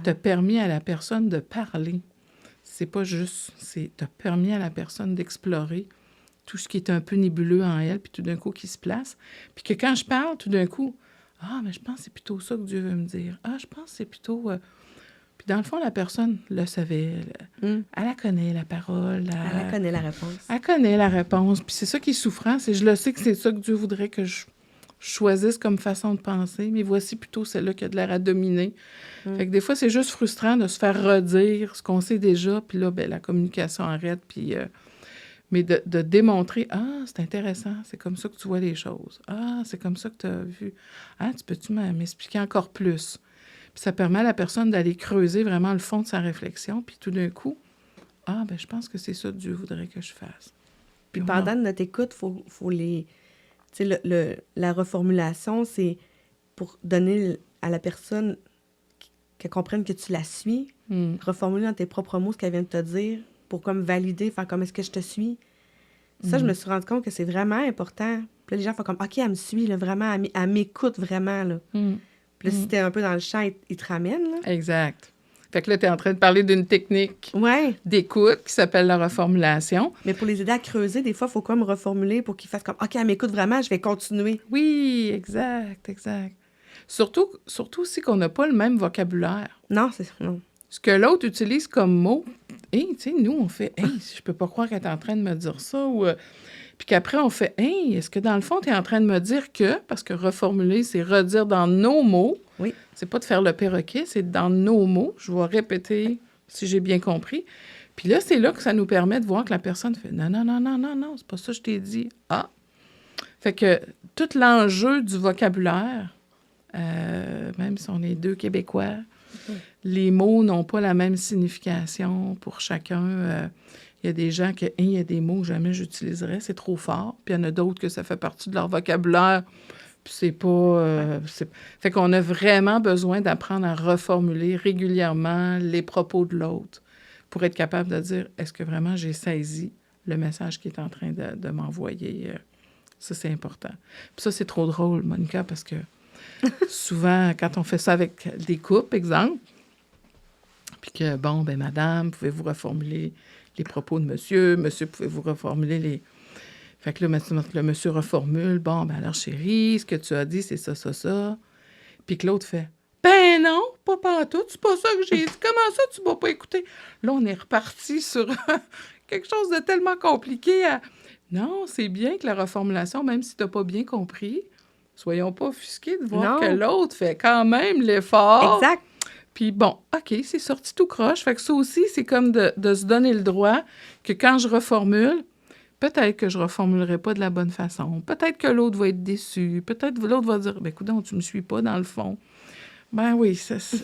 T'as permis à la personne de parler. C'est pas juste, t'as permis à la personne d'explorer tout ce qui est un peu nébuleux en elle, puis tout d'un coup qui se place. Puis que quand je parle, tout d'un coup, mais je pense que c'est plutôt ça que Dieu veut me dire. Je pense que c'est plutôt... Puis dans le fond, la personne le savait. Elle la connaît, la parole. Elle connaît la réponse. Elle connaît la réponse. Puis c'est ça qui est souffrant, c'est je le sais que c'est ça que Dieu voudrait que je choisisse comme façon de penser, mais voici plutôt celle-là qui a de l'air à dominer. Fait que des fois, c'est juste frustrant de se faire redire ce qu'on sait déjà, puis là, la communication arrête, puis... mais de démontrer, c'est intéressant, c'est comme ça que tu vois les choses. C'est comme ça que tu as vu. Tu peux-tu m'expliquer encore plus? Puis ça permet à la personne d'aller creuser vraiment le fond de sa réflexion, puis tout d'un coup, je pense que c'est ça que Dieu voudrait que je fasse. Puis pendant notre écoute, faut les... Tu sais, la reformulation, c'est pour donner à la personne qu'elle comprenne que tu la suis, reformuler dans tes propres mots ce qu'elle vient de te dire, pour comme valider, faire comme est-ce que je te suis. Ça, je me suis rendu compte que c'est vraiment important. Puis là, les gens font comme, OK, elle me suit, là, vraiment, elle m'écoute vraiment, là. Puis là, si t'es un peu dans le champ, ils te ramènent, là. Exact. Fait que là, t'es en train de parler d'une technique d'écoute qui s'appelle la reformulation. Mais pour les aider à creuser, des fois, il faut comme reformuler pour qu'ils fassent comme, OK, elle m'écoute vraiment, je vais continuer. Oui, exact. Surtout aussi qu'on n'a pas le même vocabulaire. Non. Ce que l'autre utilise comme mot, tu sais, nous, on fait « je peux pas croire qu'elle est en train de me dire ça », ou puis qu'après, on fait « est-ce que dans le fond, tu es en train de me dire que… » Parce que reformuler, c'est redire dans nos mots. Oui. C'est pas de faire le perroquet, c'est dans nos mots. Je vais répéter si j'ai bien compris. Puis là, c'est là que ça nous permet de voir que la personne fait « non, c'est pas ça que je t'ai dit. » Fait que tout l'enjeu du vocabulaire, même si on est deux Québécois, les mots n'ont pas la même signification pour chacun. Il y a des gens il y a des mots que jamais j'utiliserais, c'est trop fort. Puis il y en a d'autres que ça fait partie de leur vocabulaire. Puis c'est pas... Fait qu'on a vraiment besoin d'apprendre à reformuler régulièrement les propos de l'autre pour être capable de dire, est-ce que vraiment j'ai saisi le message qu'il est en train de m'envoyer? Ça, c'est important. Puis ça, c'est trop drôle, Monica, parce que souvent, quand on fait ça avec des couples, exemple, puis que, madame, pouvez-vous reformuler les propos de monsieur, pouvez-vous reformuler les... Fait que là, le monsieur reformule, alors chérie, ce que tu as dit, c'est ça, ça, ça. Puis que l'autre fait, non, pas pantoute, c'est pas ça que j'ai dit. Comment ça, tu m'as pas écouté? Là, on est reparti sur quelque chose de tellement compliqué à... Non, c'est bien que la reformulation, même si tu n'as pas bien compris, soyons pas offusqués de voir que l'autre fait quand même l'effort. Exact. Puis OK, c'est sorti tout croche. Fait que ça aussi, c'est comme de se donner le droit que quand je reformule, peut-être que je ne reformulerai pas de la bonne façon. Peut-être que l'autre va être déçu. Peut-être que l'autre va dire, écoute, tu me suis pas dans le fond. Oui,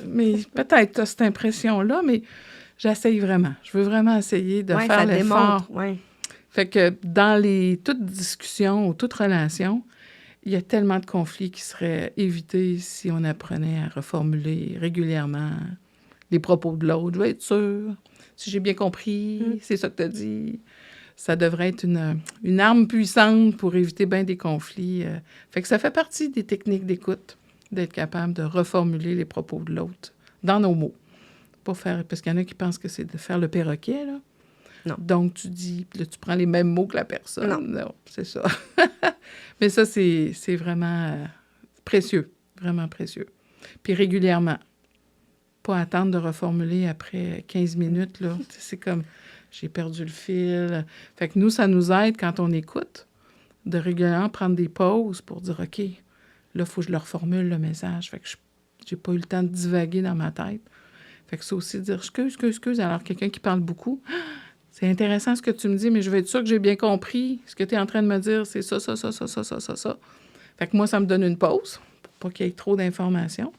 mais peut-être tu as cette impression-là, mais j'essaye vraiment. Je veux vraiment essayer de faire l'effort. Fait que dans toute discussion ou toute relation, il y a tellement de conflits qui seraient évités si on apprenait à reformuler régulièrement les propos de l'autre. Je veux être sûre. Si j'ai bien compris, c'est ça que tu as dit. Ça devrait être une arme puissante pour éviter bien des conflits. Fait que ça fait partie des techniques d'écoute, d'être capable de reformuler les propos de l'autre dans nos mots. Pas faire, parce qu'il y en a qui pensent que c'est de faire le perroquet, là. Non. Donc, tu dis, là, tu prends les mêmes mots que la personne. Non, c'est ça. Mais ça, c'est vraiment précieux, vraiment précieux. Puis régulièrement. Pas attendre de reformuler après 15 minutes, là. C'est comme, j'ai perdu le fil. Fait que nous, ça nous aide quand on écoute, de régulièrement prendre des pauses pour dire, OK, là, il faut que je leur formule le message. Fait que j'ai pas eu le temps de divaguer dans ma tête. Fait que c'est aussi dire excuse. Alors, quelqu'un qui parle beaucoup, c'est intéressant ce que tu me dis, mais je veux être sûre que j'ai bien compris. Ce que tu es en train de me dire, c'est ça. Fait que moi, ça me donne une pause pour pas qu'il y ait trop d'informations.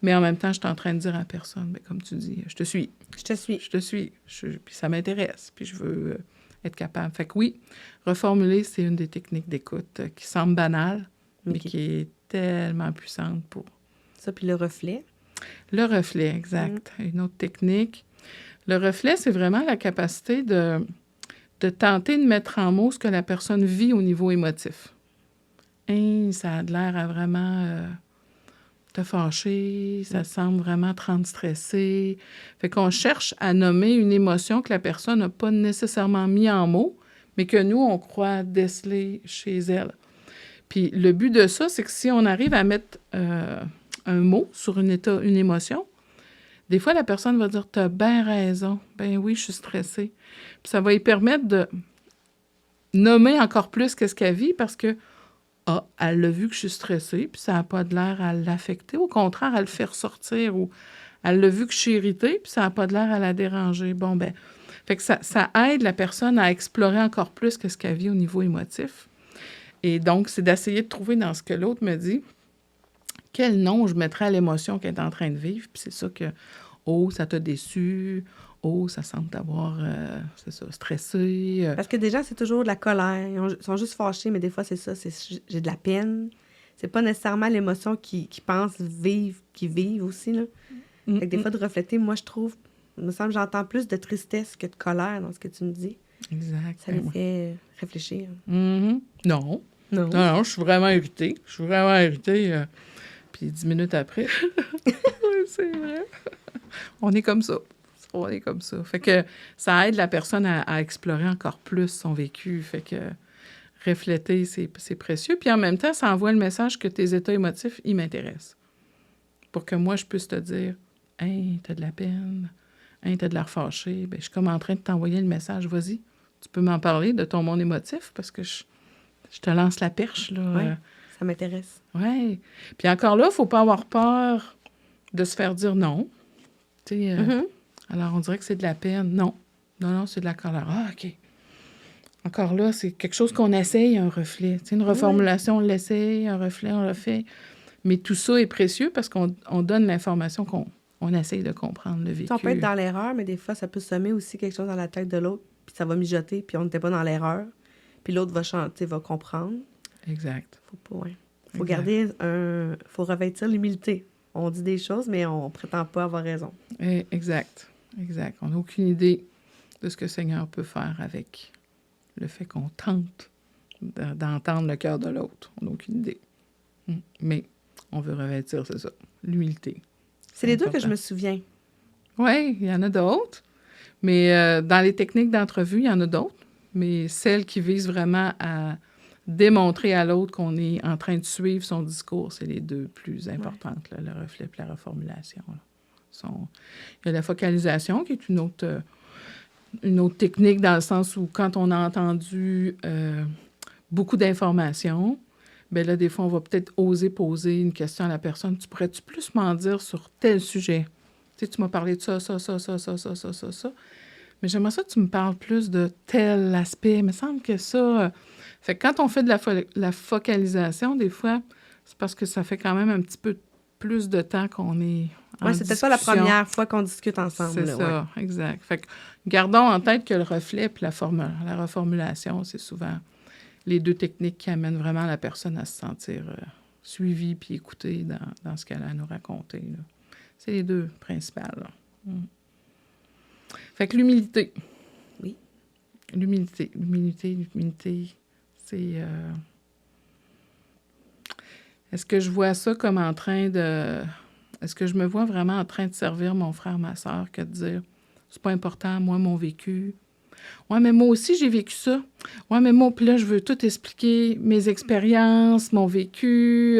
Mais en même temps, je suis en train de dire à la personne, bien, comme tu dis, je te suis. Puis ça m'intéresse. Puis je veux être capable. Fait que oui, reformuler, c'est une des techniques d'écoute qui semble banale, mais qui est tellement puissante pour... Ça, puis le reflet. Le reflet, exact. Une autre technique. Le reflet, c'est vraiment la capacité de tenter de mettre en mots ce que la personne vit au niveau émotif. Ça a l'air à vraiment te fâcher, ça semble vraiment te rendre stressé. Fait qu'on cherche à nommer une émotion que la personne n'a pas nécessairement mis en mots, mais que nous, on croit déceler chez elle. Puis le but de ça, c'est que si on arrive à mettre un mot sur une émotion, des fois, la personne va dire « T'as bien raison. Ben oui, je suis stressée. » Puis ça va lui permettre de nommer encore plus qu'est-ce qu'elle vit parce que elle l'a vu que je suis stressée, puis ça n'a pas de l'air à l'affecter. Au contraire, elle le fait ressortir ou elle l'a vu que je suis irritée, puis ça n'a pas de l'air à la déranger. Bon, ben, fait que ça aide la personne à explorer encore plus qu'est-ce qu'elle vit au niveau émotif. Et donc, c'est d'essayer de trouver dans ce que l'autre me dit, quel nom je mettrais à l'émotion qu'elle est en train de vivre. Puis c'est ça que, ça t'a déçu, ça semble t'avoir, c'est ça, stressé. Parce que déjà, c'est toujours de la colère. Ils sont juste fâchés, mais des fois, c'est ça, j'ai de la peine. C'est pas nécessairement l'émotion qu'ils pensent vivre, qu'ils vivent aussi, là. Fait que des fois, de refléter, moi, je trouve, il me semble que j'entends plus de tristesse que de colère dans ce que tu me dis. Exact. Ça me fait réfléchir. Non, je suis vraiment irritée. Puis 10 minutes après, c'est vrai. On est comme ça. Fait que ça aide la personne à explorer encore plus son vécu. Fait que refléter, c'est précieux. Puis en même temps, ça envoie le message que tes états émotifs, ils m'intéressent. Pour que moi, je puisse te dire « Hey, t'as de la peine. Hey, t'as de l'air fâché. » Bien, je suis comme en train de t'envoyer le message. Vas-y, tu peux m'en parler de ton monde émotif parce que je te lance la perche, là. Oui, ça m'intéresse. Oui. Puis encore là, il ne faut pas avoir peur de se faire dire non. Tu sais, alors on dirait que c'est de la peine. Non, c'est de la colère. Ah, OK. Encore là, c'est quelque chose qu'on essaye, un reflet. Tu sais, une reformulation, on l'essaye, un reflet, on le fait. Mais tout ça est précieux parce qu'on donne l'information qu'on essaye de comprendre le vécu. On peut être dans l'erreur, mais des fois, ça peut semer aussi quelque chose dans la tête de l'autre, puis ça va mijoter, puis on n'était pas dans l'erreur. Puis l'autre va chanter, va comprendre. Exact. Faut garder faut revêtir l'humilité. On dit des choses, mais on prétend pas avoir raison. Exact. On n'a aucune idée de ce que le Seigneur peut faire avec le fait qu'on tente d'entendre le cœur de l'autre. On n'a aucune idée. Mais on veut revêtir, c'est ça, l'humilité. C'est les deux que je me souviens. Oui, il y en a d'autres. Mais dans les techniques d'entrevue, il y en a d'autres. Mais celles qui visent vraiment à démontrer à l'autre qu'on est en train de suivre son discours, c'est les deux plus importantes, là, le reflet et la reformulation. Il y a la focalisation, qui est une autre technique dans le sens où quand on a entendu beaucoup d'informations, bien là, des fois, on va peut-être oser poser une question à la personne. Tu pourrais-tu plus m'en dire sur tel sujet? Tu sais, tu m'as parlé de ça. Mais j'aimerais ça que tu me parles plus de tel aspect. Il me semble que ça... Fait que quand on fait de la focalisation, des fois, c'est parce que ça fait quand même un petit peu plus de temps qu'on est en discussion. C'est peut-être pas la première fois qu'on discute ensemble. C'est ça, exact. Fait que gardons en tête que le reflet et la reformulation, c'est souvent les deux techniques qui amènent vraiment la personne à se sentir suivie puis écoutée dans ce qu'elle a à nous raconter, là. C'est les deux principales, là. Fait que l'humilité. Oui. L'humilité, c'est... Est-ce que je vois ça comme en train de... Est-ce que je me vois vraiment en train de servir mon frère, ma sœur, que de dire, c'est pas important, moi, mon vécu. Ouais, mais moi aussi, j'ai vécu ça. Ouais, mais moi, puis là, je veux tout expliquer, mes expériences, mon vécu.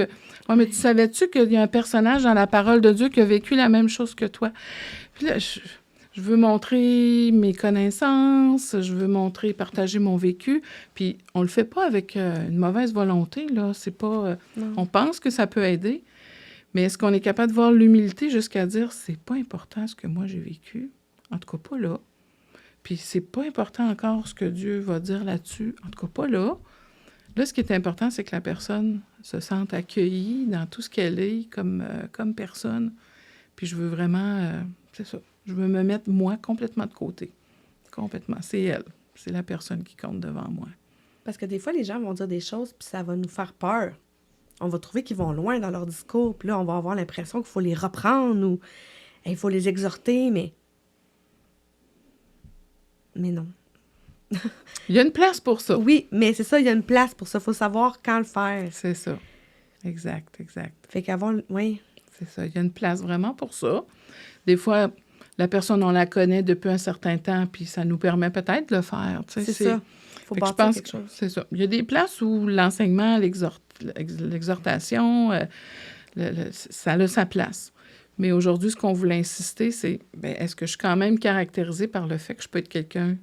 Ouais, mais tu savais-tu qu'il y a un personnage dans la parole de Dieu qui a vécu la même chose que toi? Puis là, je veux montrer mes connaissances, je veux partager mon vécu. Puis on le fait pas avec une mauvaise volonté, là. C'est pas... on pense que ça peut aider, Mais est-ce qu'on est capable de voir l'humilité jusqu'à dire, c'est pas important ce que moi j'ai vécu, en tout cas pas là. Puis c'est pas important encore ce que Dieu va dire là-dessus, en tout cas pas là. Là, ce qui est important, c'est que la personne se sente accueillie dans tout ce qu'elle est comme personne. Puis je veux vraiment, c'est ça, je veux me mettre moi complètement de côté. Complètement. C'est elle. C'est la personne qui compte devant moi. Parce que des fois, les gens vont dire des choses, puis ça va nous faire peur. On va trouver qu'ils vont loin dans leur discours, puis là, on va avoir l'impression qu'il faut les reprendre ou il faut les exhorter, mais non. Il y a une place pour ça. Oui, mais c'est ça, il y a une place pour ça. Il faut savoir quand le faire. C'est ça. Exact. Fait qu'avant, oui. C'est ça. Il y a une place vraiment pour ça. Des fois, la personne, on la connaît depuis un certain temps, puis ça nous permet peut-être de le faire. C'est ça. Il faut bâtir quelque chose. C'est ça. Il y a des places où l'enseignement, l'exhortation, ça a sa place. Mais aujourd'hui, ce qu'on voulait insister, c'est est-ce que je suis quand même caractérisée par le fait que je peux être quelqu'un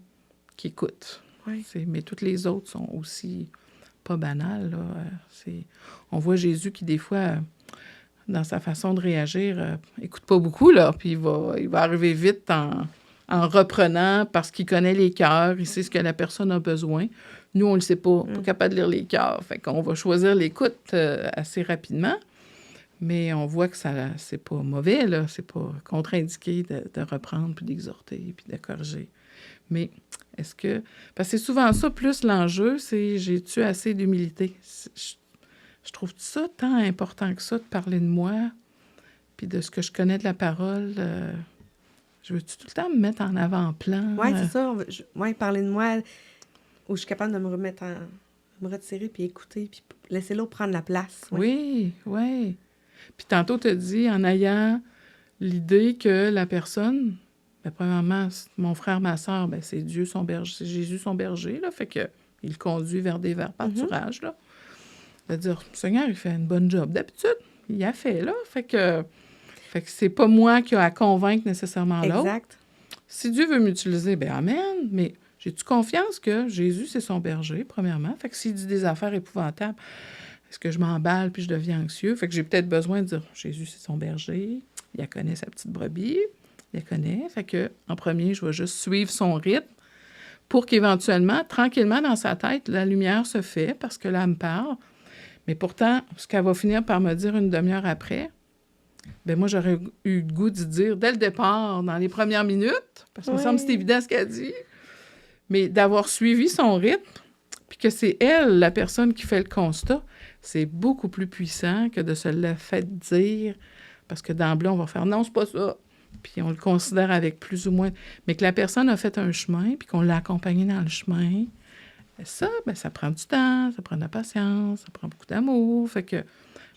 qui écoute? Oui. Mais toutes les autres sont aussi pas banales. Là. On voit Jésus qui, des fois, dans sa façon de réagir, écoute pas beaucoup, là, puis il va arriver vite en reprenant parce qu'il connaît les cœurs, il sait ce que la personne a besoin. Nous, on le sait pas, pas capable de lire les cœurs. Fait qu'on va choisir l'écoute assez rapidement. Mais on voit que c'est pas mauvais, là. C'est pas contre-indiqué de reprendre, puis d'exhorter, puis de corriger. Mais est-ce que... Parce que c'est souvent ça, plus l'enjeu, c'est j'ai-tu assez d'humilité? Je trouve ça tant important que ça, de parler de moi, puis de ce que je connais de la parole. Je veux-tu tout le temps me mettre en avant-plan? Oui, c'est ça. Parler de moi, où je suis capable de me remettre me retirer, puis écouter, puis laisser l'autre prendre la place. Oui. Puis tantôt, tu as dit, en ayant l'idée que la personne, premièrement, mon frère, ma soeur, c'est Dieu son berger, c'est Jésus son berger, là, fait que il conduit vers des verts pâturages, là. C'est-à-dire, le Seigneur, il fait une bonne job. D'habitude, il a fait, là. Fait que c'est pas moi qui ai à convaincre nécessairement l'autre. Exact. Si Dieu veut m'utiliser, amen, mais j'ai-tu confiance que Jésus, c'est son berger, premièrement? Fait que s'il dit des affaires épouvantables, est-ce que je m'emballe puis je deviens anxieux? Fait que j'ai peut-être besoin de dire, Jésus, c'est son berger, il connaît sa petite brebis, il la connaît. Fait que, en premier, je vais juste suivre son rythme pour qu'éventuellement, tranquillement, dans sa tête, la lumière se fait parce que là, elle me parle. Mais pourtant, ce qu'elle va finir par me dire une demi-heure après, moi, j'aurais eu le goût de dire dès le départ, dans les premières minutes, parce que me semble que c'est évident ce qu'elle dit, mais d'avoir suivi son rythme, puis que c'est elle, la personne qui fait le constat, c'est beaucoup plus puissant que de se le faire dire, parce que d'emblée, on va faire « non, c'est pas ça », puis on le considère avec plus ou moins... Mais que la personne a fait un chemin, puis qu'on l'a accompagné dans le chemin, ça, ça prend du temps, ça prend de la patience, ça prend beaucoup d'amour, fait que...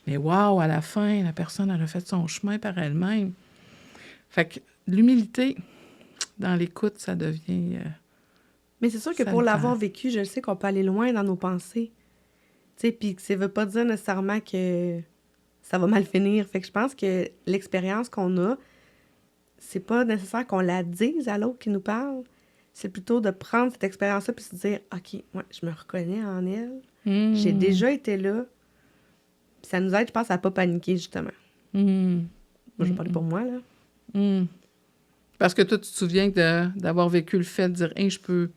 Mais wow, à la fin, la personne, elle a fait son chemin par elle-même. Fait que l'humilité, dans l'écoute, ça devient... Mais c'est sûr que pour l'avoir vécu, je sais qu'on peut aller loin dans nos pensées. Tu sais, puis ça veut pas dire nécessairement que ça va mal finir. Fait que je pense que l'expérience qu'on a, c'est pas nécessaire qu'on la dise à l'autre qui nous parle. C'est plutôt de prendre cette expérience-là puis se dire « OK, ouais, je me reconnais en elle. J'ai déjà été là. » Puis ça nous aide, je pense, à pas paniquer, justement. Moi, je vais parler pour moi, là. Parce que toi, tu te souviens d'avoir vécu le fait de dire « Hey, je peux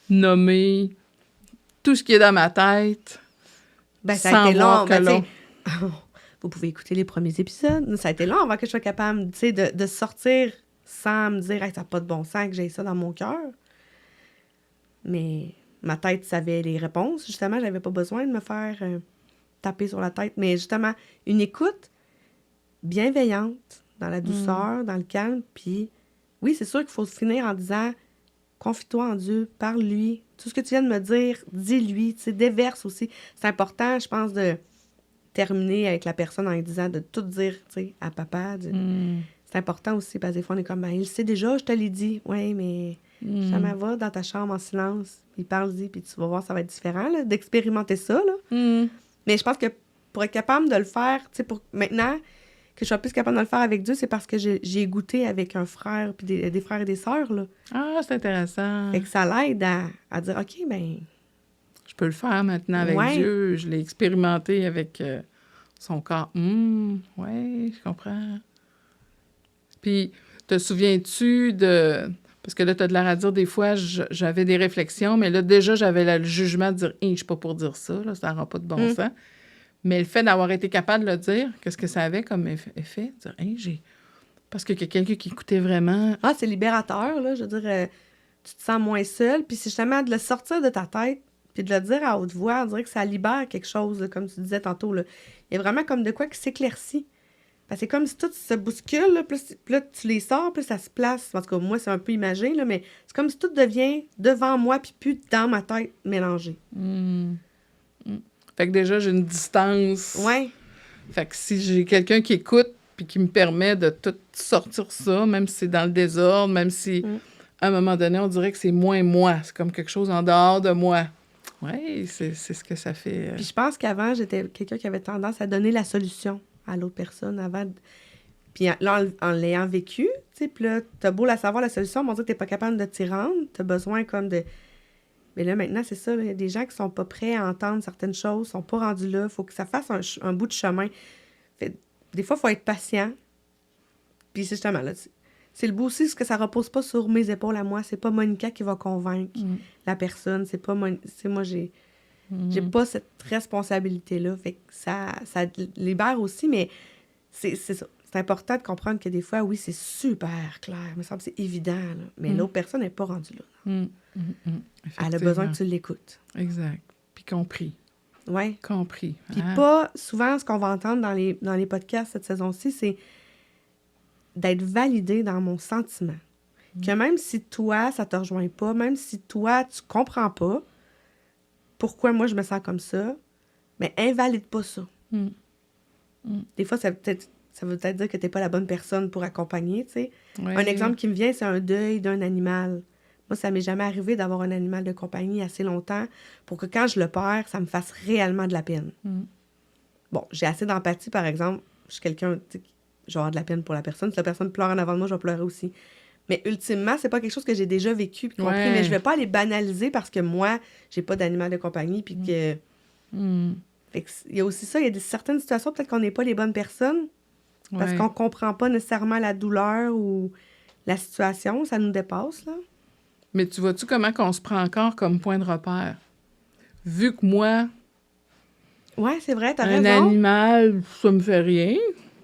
nommer tout ce qui est dans ma tête. » Ça a été long, vous pouvez écouter les premiers épisodes. Ça a été long avant que je sois capable, tu sais, de sortir sans me dire hey, « ça n'a pas de bon sens que j'ai ça dans mon cœur. » Mais ma tête savait les réponses. Justement, j'avais pas besoin de me faire taper sur la tête. Mais justement, une écoute bienveillante, dans la douceur, dans le calme. Puis oui, c'est sûr qu'il faut finir en disant « confie-toi en Dieu, parle-lui. Tout ce que tu viens de me dire, dis-lui. » Tu sais, déverse aussi. C'est important, je pense, de terminer avec la personne en lui disant de tout dire, tu sais, à papa. C'est important aussi, parce que des fois, on est comme, il sait déjà, je te l'ai dit. Oui, mais jamais va dans ta chambre en silence, puis parle-y, puis tu vas voir, ça va être différent, là, d'expérimenter ça, là. Mais je pense que pour être capable de le faire, tu sais, pour maintenant, que je sois plus capable de le faire avec Dieu, c'est parce que j'ai goûté avec un frère, puis des frères et des sœurs, là. Ah, c'est intéressant. Fait que ça l'aide à dire, OK, je peux le faire maintenant avec Dieu. Je l'ai expérimenté avec son corps. Oui, je comprends. Puis, te souviens-tu de... Parce que là, tu as de l'air à dire, des fois, j'avais des réflexions, mais là, déjà, j'avais le jugement de dire « je suis pas pour dire ça, là, ça n'aura pas de bon sens. » Mais le fait d'avoir été capable de le dire, qu'est-ce que ça avait comme effet? Dire « j'ai... » Parce qu'il y a quelqu'un qui écoutait vraiment. Ah, c'est libérateur, là. Je veux dire, tu te sens moins seul. Puis c'est justement de le sortir de ta tête, puis de le dire à haute voix, on dirait que ça libère quelque chose, là, comme tu disais tantôt, là. Il y a vraiment comme de quoi qui s'éclaircit. Parce que c'est comme si tout se bouscule, là, puis là, tu les sors, puis ça se place. En tout cas, moi, c'est un peu imagé, là, mais c'est comme si tout devient devant moi, puis plus dans ma tête mélangé. Fait que déjà, j'ai une distance. Ouais. Fait que si j'ai quelqu'un qui écoute puis qui me permet de tout sortir ça, même si c'est dans le désordre, même si, à un moment donné, on dirait que c'est moins moi. C'est comme quelque chose en dehors de moi. Oui, c'est ce que ça fait. Puis je pense qu'avant, j'étais quelqu'un qui avait tendance à donner la solution à l'autre personne avant. Puis là, en l'ayant vécu, tu sais, puis là, t'as beau la savoir, la solution, mais on dirait que t'es pas capable de t'y rendre. T'as besoin comme de... Mais là, maintenant, c'est ça. Il y a des gens qui sont pas prêts à entendre certaines choses, sont pas rendus là. Faut que ça fasse un bout de chemin. Fait, des fois, il faut être patient. Puis c'est justement là, c'est le beau aussi, ce que ça repose pas sur mes épaules à moi. C'est pas Monica qui va convaincre la personne. C'est pas moi, j'ai pas cette responsabilité-là. Fait que ça libère aussi, mais c'est ça. C'est important de comprendre que des fois, oui, c'est super clair. Il me semble que c'est évident, là. Mais l'autre personne n'est pas rendue là. Elle a besoin que tu l'écoutes. Exact. Puis compris. Oui. Compris. Puis pas souvent, ce qu'on va entendre dans les podcasts cette saison-ci, c'est d'être validé dans mon sentiment. Que même si toi, ça te rejoint pas, même si toi, tu comprends pas pourquoi moi, je me sens comme ça, mais invalide pas ça. Des fois, ça veut peut-être dire que t'es pas la bonne personne pour accompagner, tu sais. Ouais. Un exemple qui me vient, c'est un deuil d'un animal. Moi, ça m'est jamais arrivé d'avoir un animal de compagnie assez longtemps pour que quand je le perds, ça me fasse réellement de la peine. Bon, j'ai assez d'empathie, par exemple. Je suis quelqu'un, tu sais, je vais avoir de la peine pour la personne. Si la personne pleure en avant de moi, je vais pleurer aussi. Mais ultimement, c'est pas quelque chose que j'ai déjà vécu puis compris. Mais je vais pas les banaliser parce que moi, j'ai pas d'animal de compagnie puis que... Fait que il y a aussi ça, il y a certaines situations, peut-être qu'on n'est pas les bonnes personnes parce qu'on comprend pas nécessairement la douleur ou la situation. Ça nous dépasse, là. Mais tu vois-tu comment qu'on se prend encore comme point de repère? Vu que moi... Ouais, c'est vrai, t'as un raison. Animal, ça me fait rien.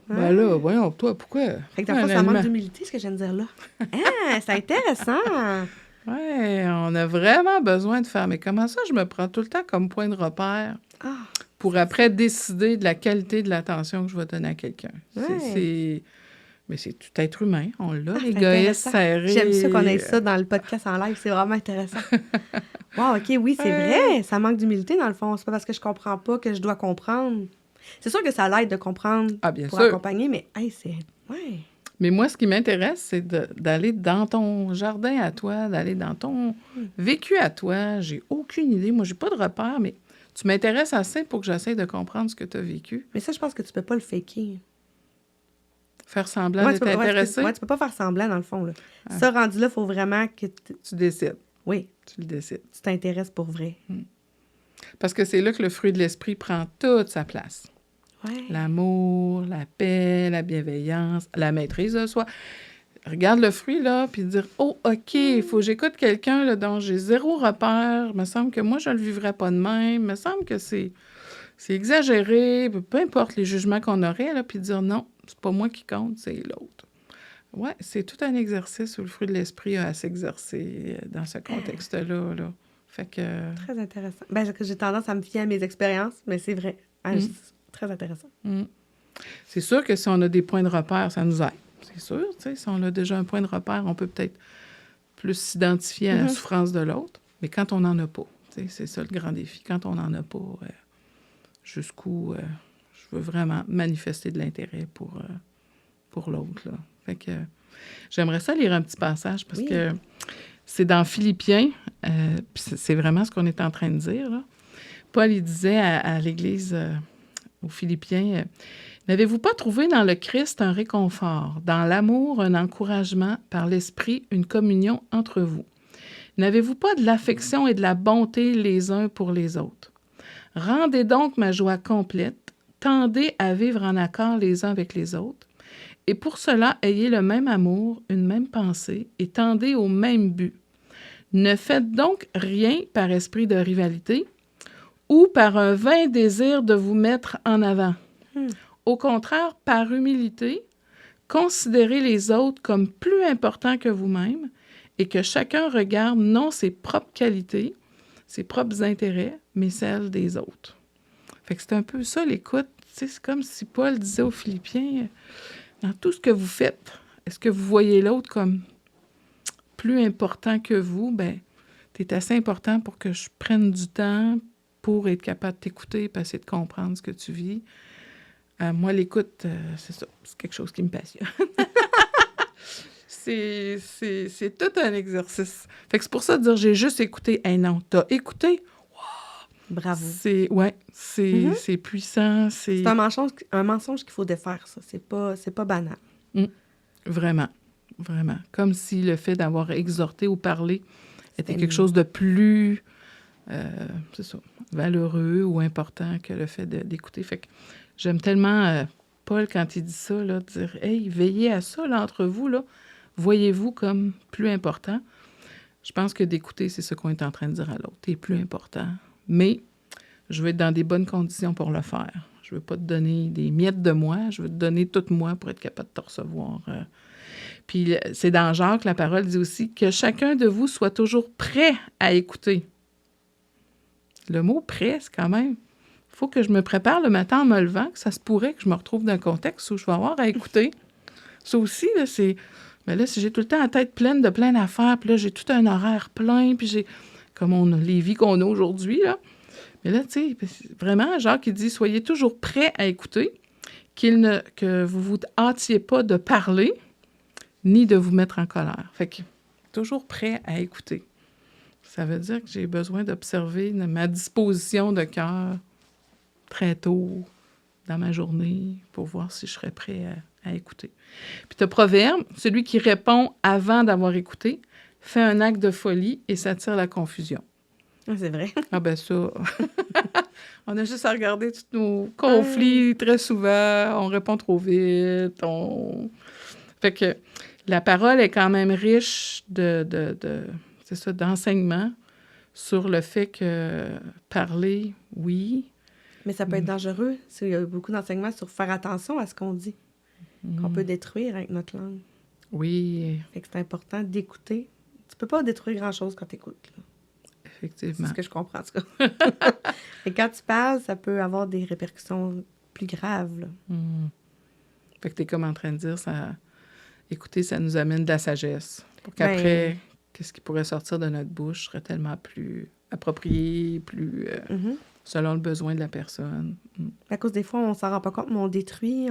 Ben là, voyons, toi, pourquoi? Fait que dans le fond, ça manque d'humilité, ce que je viens de dire là. Ah, c'est intéressant! Ouais, on a vraiment besoin de faire. Mais comment ça, je me prends tout le temps comme point de repère pour après décider de la qualité de l'attention que je vais donner à quelqu'un? Ouais. Mais c'est tout être humain, on l'a, l'égoïsme serré. J'aime ça qu'on ait ça dans le podcast en live, c'est vraiment intéressant. Wow, OK, oui, c'est vrai, ça manque d'humilité dans le fond. C'est pas parce que je comprends pas que je dois comprendre. C'est sûr que ça l'aide de comprendre pour accompagner, mais hey, c'est... Ouais. Mais moi, ce qui m'intéresse, c'est d'aller dans ton jardin à toi, d'aller dans ton vécu à toi. J'ai aucune idée. Moi, j'ai pas de repère, mais tu m'intéresses assez pour que j'essaie de comprendre ce que tu as vécu. Mais ça, je pense que tu peux pas le faker. Faire semblant de t'intéresser? Tu peux pas faire semblant, dans le fond. Là. Ça, rendu là, il faut vraiment que... Tu décides. Oui. Tu le décides. Tu t'intéresses pour vrai. Parce que c'est là que le fruit de l'esprit prend toute sa place. Ouais. L'amour, la paix, la bienveillance, la maîtrise de soi. Regarde le fruit, là, puis dire « Oh, OK, il faut que j'écoute quelqu'un là, dont j'ai zéro repère. Il me semble que moi, je ne le vivrais pas de même. Il me semble que c'est exagéré. » Peu importe les jugements qu'on aurait, là, puis dire « Non, c'est pas moi qui compte, c'est l'autre. » Ouais, c'est tout un exercice où le fruit de l'esprit a à s'exercer dans ce contexte-là. Là. Fait que... Très intéressant. Ben, j'ai tendance à me fier à mes expériences, mais c'est vrai. C'est très intéressant. C'est sûr que si on a des points de repère, ça nous aide. C'est sûr, tu sais, si on a déjà un point de repère, on peut peut-être plus s'identifier à la souffrance de l'autre. Mais quand on n'en a pas, tu sais, c'est ça le grand défi. Quand on n'en a pas, jusqu'où je veux vraiment manifester de l'intérêt pour l'autre, là. Fait que j'aimerais ça lire un petit passage parce que c'est dans Philippiens, puis c'est vraiment ce qu'on est en train de dire, là. Paul, il disait à l'Église, aux Philippiens, « N'avez-vous pas trouvé dans le Christ un réconfort, dans l'amour un encouragement, par l'Esprit une communion entre vous? N'avez-vous pas de l'affection et de la bonté les uns pour les autres? Rendez donc ma joie complète, tendez à vivre en accord les uns avec les autres. Et pour cela, ayez le même amour, une même pensée et tendez au même but. Ne faites donc rien par esprit de rivalité ou par un vain désir de vous mettre en avant. Au contraire, par humilité, considérez les autres comme plus importants que vous-même et que chacun regarde non ses propres qualités, ses propres intérêts, mais celles des autres. Fait que c'est un peu ça, l'écoute. Tu sais, c'est comme si Paul disait aux Philippiens, dans tout ce que vous faites, est-ce que vous voyez l'autre comme plus important que vous? Bien, t'es assez important pour que je prenne du temps pour être capable de t'écouter et essayer de comprendre ce que tu vis. Moi, l'écoute, c'est ça. C'est quelque chose qui me passionne. C'est tout un exercice. Fait que c'est pour ça de dire j'ai juste écouté. Hey non, t'as écouté? Bravo. C'est puissant. C'est un mensonge qu'il faut défaire, ça. C'est pas banal. Vraiment. Vraiment. Comme si le fait d'avoir exhorté ou parlé était quelque chose de plus, c'est ça, valeureux ou important que le fait d'écouter. Fait que j'aime tellement Paul quand il dit ça, là, dire « Hey, veillez à ça, là, entre vous, là. Voyez-vous comme plus important. » Je pense que d'écouter, c'est ce qu'on est en train de dire à l'autre. T'es plus important. Mais je veux être dans des bonnes conditions pour le faire. Je veux pas te donner des miettes de moi. Je veux te donner tout moi pour être capable de te recevoir. Puis c'est dans Jacques, la parole dit aussi que chacun de vous soit toujours prêt à écouter. Le mot « prêt », c'est quand même... Il faut que je me prépare le matin en me levant, que ça se pourrait que je me retrouve dans un contexte où je vais avoir à écouter. Ça aussi, là, c'est... Mais là, si j'ai tout le temps la tête pleine de plein d'affaires, puis là, j'ai tout un horaire plein, puis j'ai... Comme on a les vies qu'on a aujourd'hui, là. Mais là, tu sais, vraiment, Jacques, il dit « Soyez toujours prêts à écouter, que vous vous hâtiez pas de parler, ni de vous mettre en colère. » Fait que toujours prêt à écouter. Ça veut dire que j'ai besoin d'observer ma disposition de cœur très tôt dans ma journée pour voir si je serais prêt à écouter. Puis tu as Proverbe, celui qui répond avant d'avoir écouté fait un acte de folie et s'attire la confusion. C'est vrai. Ah ben ça, on a juste à regarder tous nos conflits très souvent, on répond trop vite, Fait que la parole est quand même riche c'est ça, d'enseignement sur le fait que parler, oui. Mais ça peut être dangereux. Il y a beaucoup d'enseignements sur faire attention à ce qu'on dit, qu'on peut détruire avec notre langue. Oui. Fait que c'est important d'écouter. Tu peux pas détruire grand-chose quand tu écoutes. Là. Effectivement. C'est ce que je comprends, en tout cas. Et quand tu parles, ça peut avoir des répercussions plus graves. Là. Fait que tu es comme en train de dire, écouter, ça nous amène de la sagesse. Pour qu'après, qu'est-ce qui pourrait sortir de notre bouche serait tellement plus approprié, plus selon le besoin de la personne. À cause des fois, on s'en rend pas compte, mais on détruit,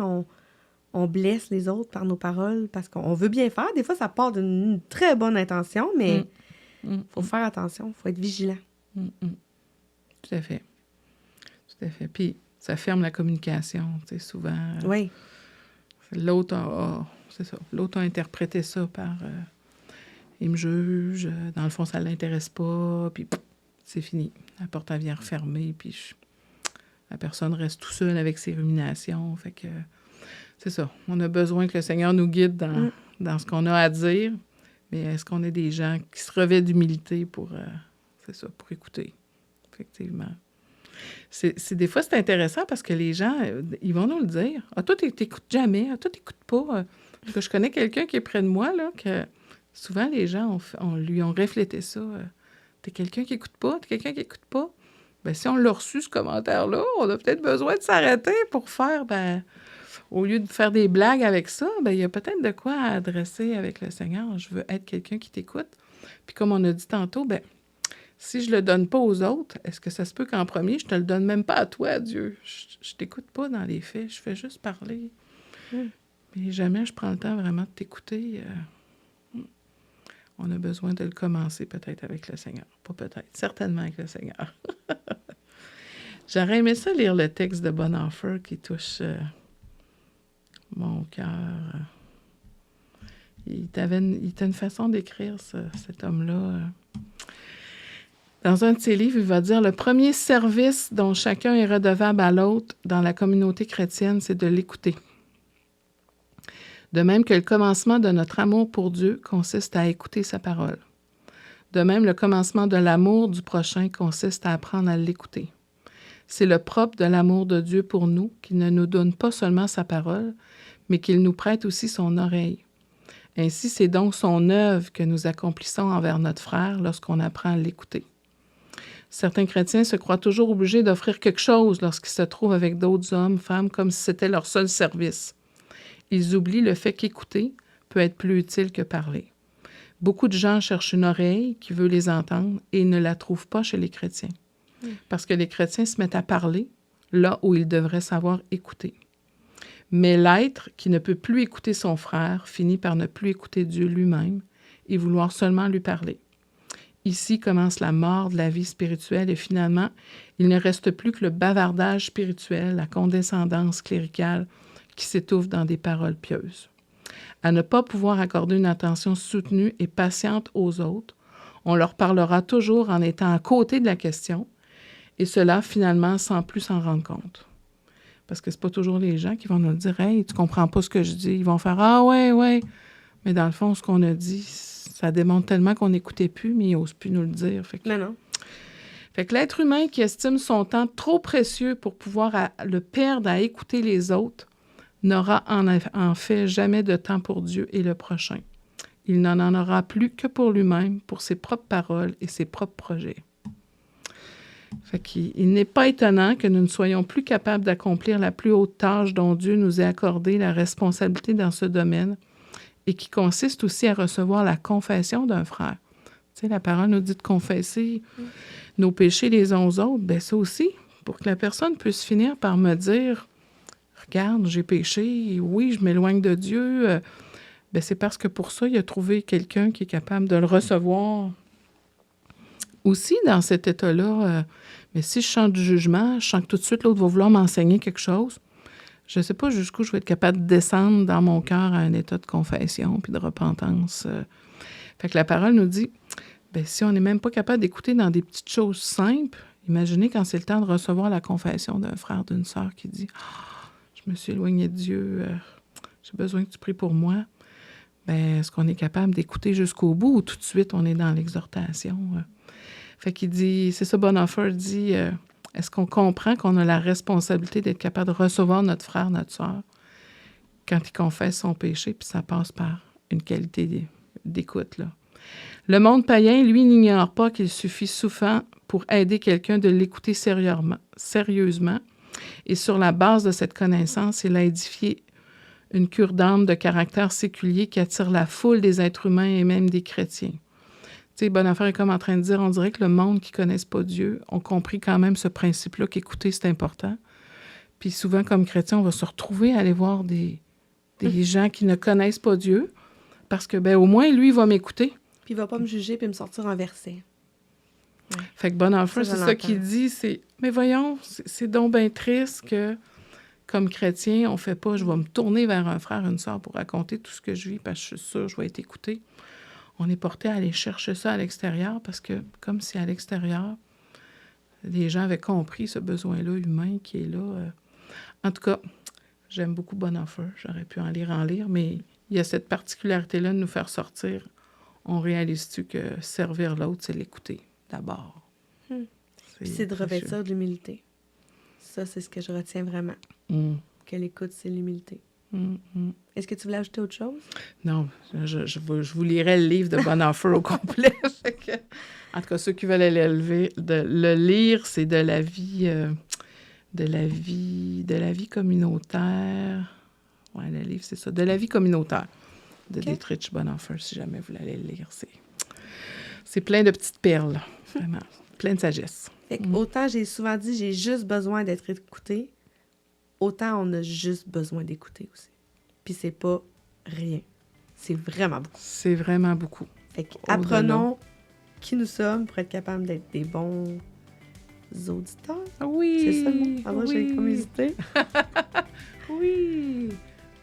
on blesse les autres par nos paroles parce qu'on veut bien faire. Des fois, ça part d'une très bonne intention, mais faut faire attention, il faut être vigilant. Tout à fait. Tout à fait. Puis, ça ferme la communication, tu sais, souvent. Oui. L'autre a interprété ça par il me juge, dans le fond, ça l'intéresse pas, puis c'est fini. La porte, elle vient refermer, puis la personne reste tout seule avec ses ruminations. Fait que c'est ça. On a besoin que le Seigneur nous guide dans ce qu'on a à dire, mais est-ce qu'on est des gens qui se revêtent d'humilité pour écouter? Effectivement. Des fois, c'est intéressant parce que les gens, ils vont nous le dire. « Ah, toi, t'écoutes jamais. Ah, toi, t'écoutes pas. » Parce que je connais quelqu'un qui est près de moi, là, que souvent, les gens lui ont reflété ça. « T'es quelqu'un qui écoute pas? T'es quelqu'un qui écoute pas? » Bien, si on l'a reçu, ce commentaire-là, on a peut-être besoin de s'arrêter pour faire, au lieu de faire des blagues avec ça, il y a peut-être de quoi adresser avec le Seigneur. Je veux être quelqu'un qui t'écoute. Puis comme on a dit tantôt, si je le donne pas aux autres, est-ce que ça se peut qu'en premier, je te le donne même pas à toi, Dieu? Je t'écoute pas dans les faits, je fais juste parler. Mais jamais je prends le temps vraiment de t'écouter. On a besoin de le commencer peut-être avec le Seigneur. Pas peut-être, certainement avec le Seigneur. J'aurais aimé ça lire le texte de Bonhoeffer qui touche mon cœur. Il avait une façon d'écrire, cet homme-là. Dans un de ses livres, il va dire « Le premier service dont chacun est redevable à l'autre dans la communauté chrétienne, c'est de l'écouter. De même que le commencement de notre amour pour Dieu consiste à écouter sa parole. De même, le commencement de l'amour du prochain consiste à apprendre à l'écouter. C'est le propre de l'amour de Dieu pour nous qu'il ne nous donne pas seulement sa parole, mais qu'il nous prête aussi son oreille. Ainsi, c'est donc son œuvre que nous accomplissons envers notre frère lorsqu'on apprend à l'écouter. Certains chrétiens se croient toujours obligés d'offrir quelque chose lorsqu'ils se trouvent avec d'autres hommes, femmes, comme si c'était leur seul service. Ils oublient le fait qu'écouter peut être plus utile que parler. Beaucoup de gens cherchent une oreille qui veut les entendre et ne la trouvent pas chez les chrétiens. Parce que les chrétiens se mettent à parler là où ils devraient savoir écouter. Mais l'être qui ne peut plus écouter son frère finit par ne plus écouter Dieu lui-même et vouloir seulement lui parler. Ici commence la mort de la vie spirituelle et finalement, il ne reste plus que le bavardage spirituel, la condescendance cléricale qui s'étouffe dans des paroles pieuses. À ne pas pouvoir accorder une attention soutenue et patiente aux autres, on leur parlera toujours en étant à côté de la question et cela finalement sans plus s'en rendre compte. Parce que c'est pas toujours les gens qui vont nous dire « Hey, tu comprends pas ce que je dis. » Ils vont faire « Ah ouais. » Mais dans le fond, ce qu'on a dit, ça démontre tellement qu'on n'écoutait plus, mais ils n'osent plus nous le dire. Fait que... Non. Fait que l'être humain qui estime son temps trop précieux pour pouvoir le perdre à écouter les autres n'aura en fait jamais de temps pour Dieu et le prochain. Il n'en aura plus que pour lui-même, pour ses propres paroles et ses propres projets. Fait qu'il n'est pas étonnant que nous ne soyons plus capables d'accomplir la plus haute tâche dont Dieu nous a accordé la responsabilité dans ce domaine et qui consiste aussi à recevoir la confession d'un frère. Tu sais, la parole nous dit de confesser nos péchés les uns aux autres. Bien, ça aussi, pour que la personne puisse finir par me dire « Regarde, j'ai péché, oui, je m'éloigne de Dieu. » Bien, c'est parce que pour ça, il a trouvé quelqu'un qui est capable de le recevoir. Aussi, dans cet état-là, mais si je sens du jugement, je sens que tout de suite, l'autre va vouloir m'enseigner quelque chose. Je ne sais pas jusqu'où je vais être capable de descendre dans mon cœur à un état de confession puis de repentance. Fait que la parole nous dit, bien, si on n'est même pas capable d'écouter dans des petites choses simples, imaginez quand c'est le temps de recevoir la confession d'un frère, d'une sœur qui dit « Je me suis éloigné de Dieu, j'ai besoin que tu pries pour moi. » Bien, est-ce qu'on est capable d'écouter jusqu'au bout ou tout de suite on est dans l'exhortation? Fait qu'il dit, c'est ça, Bonhoeffer dit, est-ce qu'on comprend qu'on a la responsabilité d'être capable de recevoir notre frère, notre sœur, quand il confesse son péché, puis ça passe par une qualité d'écoute, là. Le monde païen, lui, n'ignore pas qu'il suffit souvent pour aider quelqu'un de l'écouter sérieusement, et sur la base de cette connaissance, il a édifié une cure d'âme de caractère séculier qui attire la foule des êtres humains et même des chrétiens. Tu sais, Bonhoeffer est comme en train de dire, on dirait que le monde qui ne connaisse pas Dieu ont compris quand même ce principe-là qu'écouter, c'est important. Puis souvent, comme chrétien, on va se retrouver à aller voir des gens qui ne connaissent pas Dieu parce que, ben au moins, lui, il va m'écouter. Puis il va pas me juger puis me sortir un verset. Ouais. Fait que Bonhoeffer, c'est ça qu'il dit, c'est, mais voyons, c'est donc bien triste que, comme chrétien, on fait pas, je vais me tourner vers un frère, une sœur pour raconter tout ce que je vis parce que je suis sûre que je vais être écoutée. On est porté à aller chercher ça à l'extérieur parce que, comme si à l'extérieur, les gens avaient compris ce besoin-là humain qui est là. En tout cas, j'aime beaucoup Bonhoeffer. J'aurais pu en lire, mais il y a cette particularité-là de nous faire sortir. On réalise-tu que servir l'autre, c'est l'écouter d'abord? Puis c'est de revêtir de l'humilité. Ça, c'est ce que je retiens vraiment. Que l'écoute, c'est l'humilité. Est-ce que tu voulais ajouter autre chose? Non, je vous lirai le livre de Bonhoeffer au complet. En tout cas, ceux qui veulent le lire, c'est de la vie communautaire. Oui, le livre, c'est ça. De la vie communautaire de Dietrich Bonhoeffer, si jamais vous voulez le lire. C'est plein de petites perles, vraiment. Plein de sagesse. Fait que autant j'ai souvent dit j'ai juste besoin d'être écouté, autant on a juste besoin d'écouter aussi. Puis c'est pas rien. C'est vraiment beaucoup. C'est vraiment beaucoup. Fait qu'apprenons qui nous sommes pour être capables d'être des bons auditeurs. Oui! C'est ça le mot? Ah, moi, j'ai comme hésité. Oui!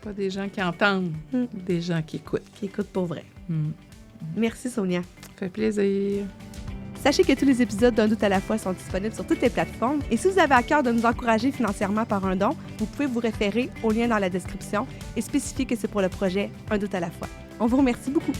Pas des gens qui entendent, des gens qui écoutent. Qui écoutent pour vrai. Merci, Sonia. Ça fait plaisir. Sachez que tous les épisodes d'Un doute à la fois sont disponibles sur toutes les plateformes. Et si vous avez à cœur de nous encourager financièrement par un don, vous pouvez vous référer au lien dans la description et spécifier que c'est pour le projet Un doute à la fois. On vous remercie beaucoup.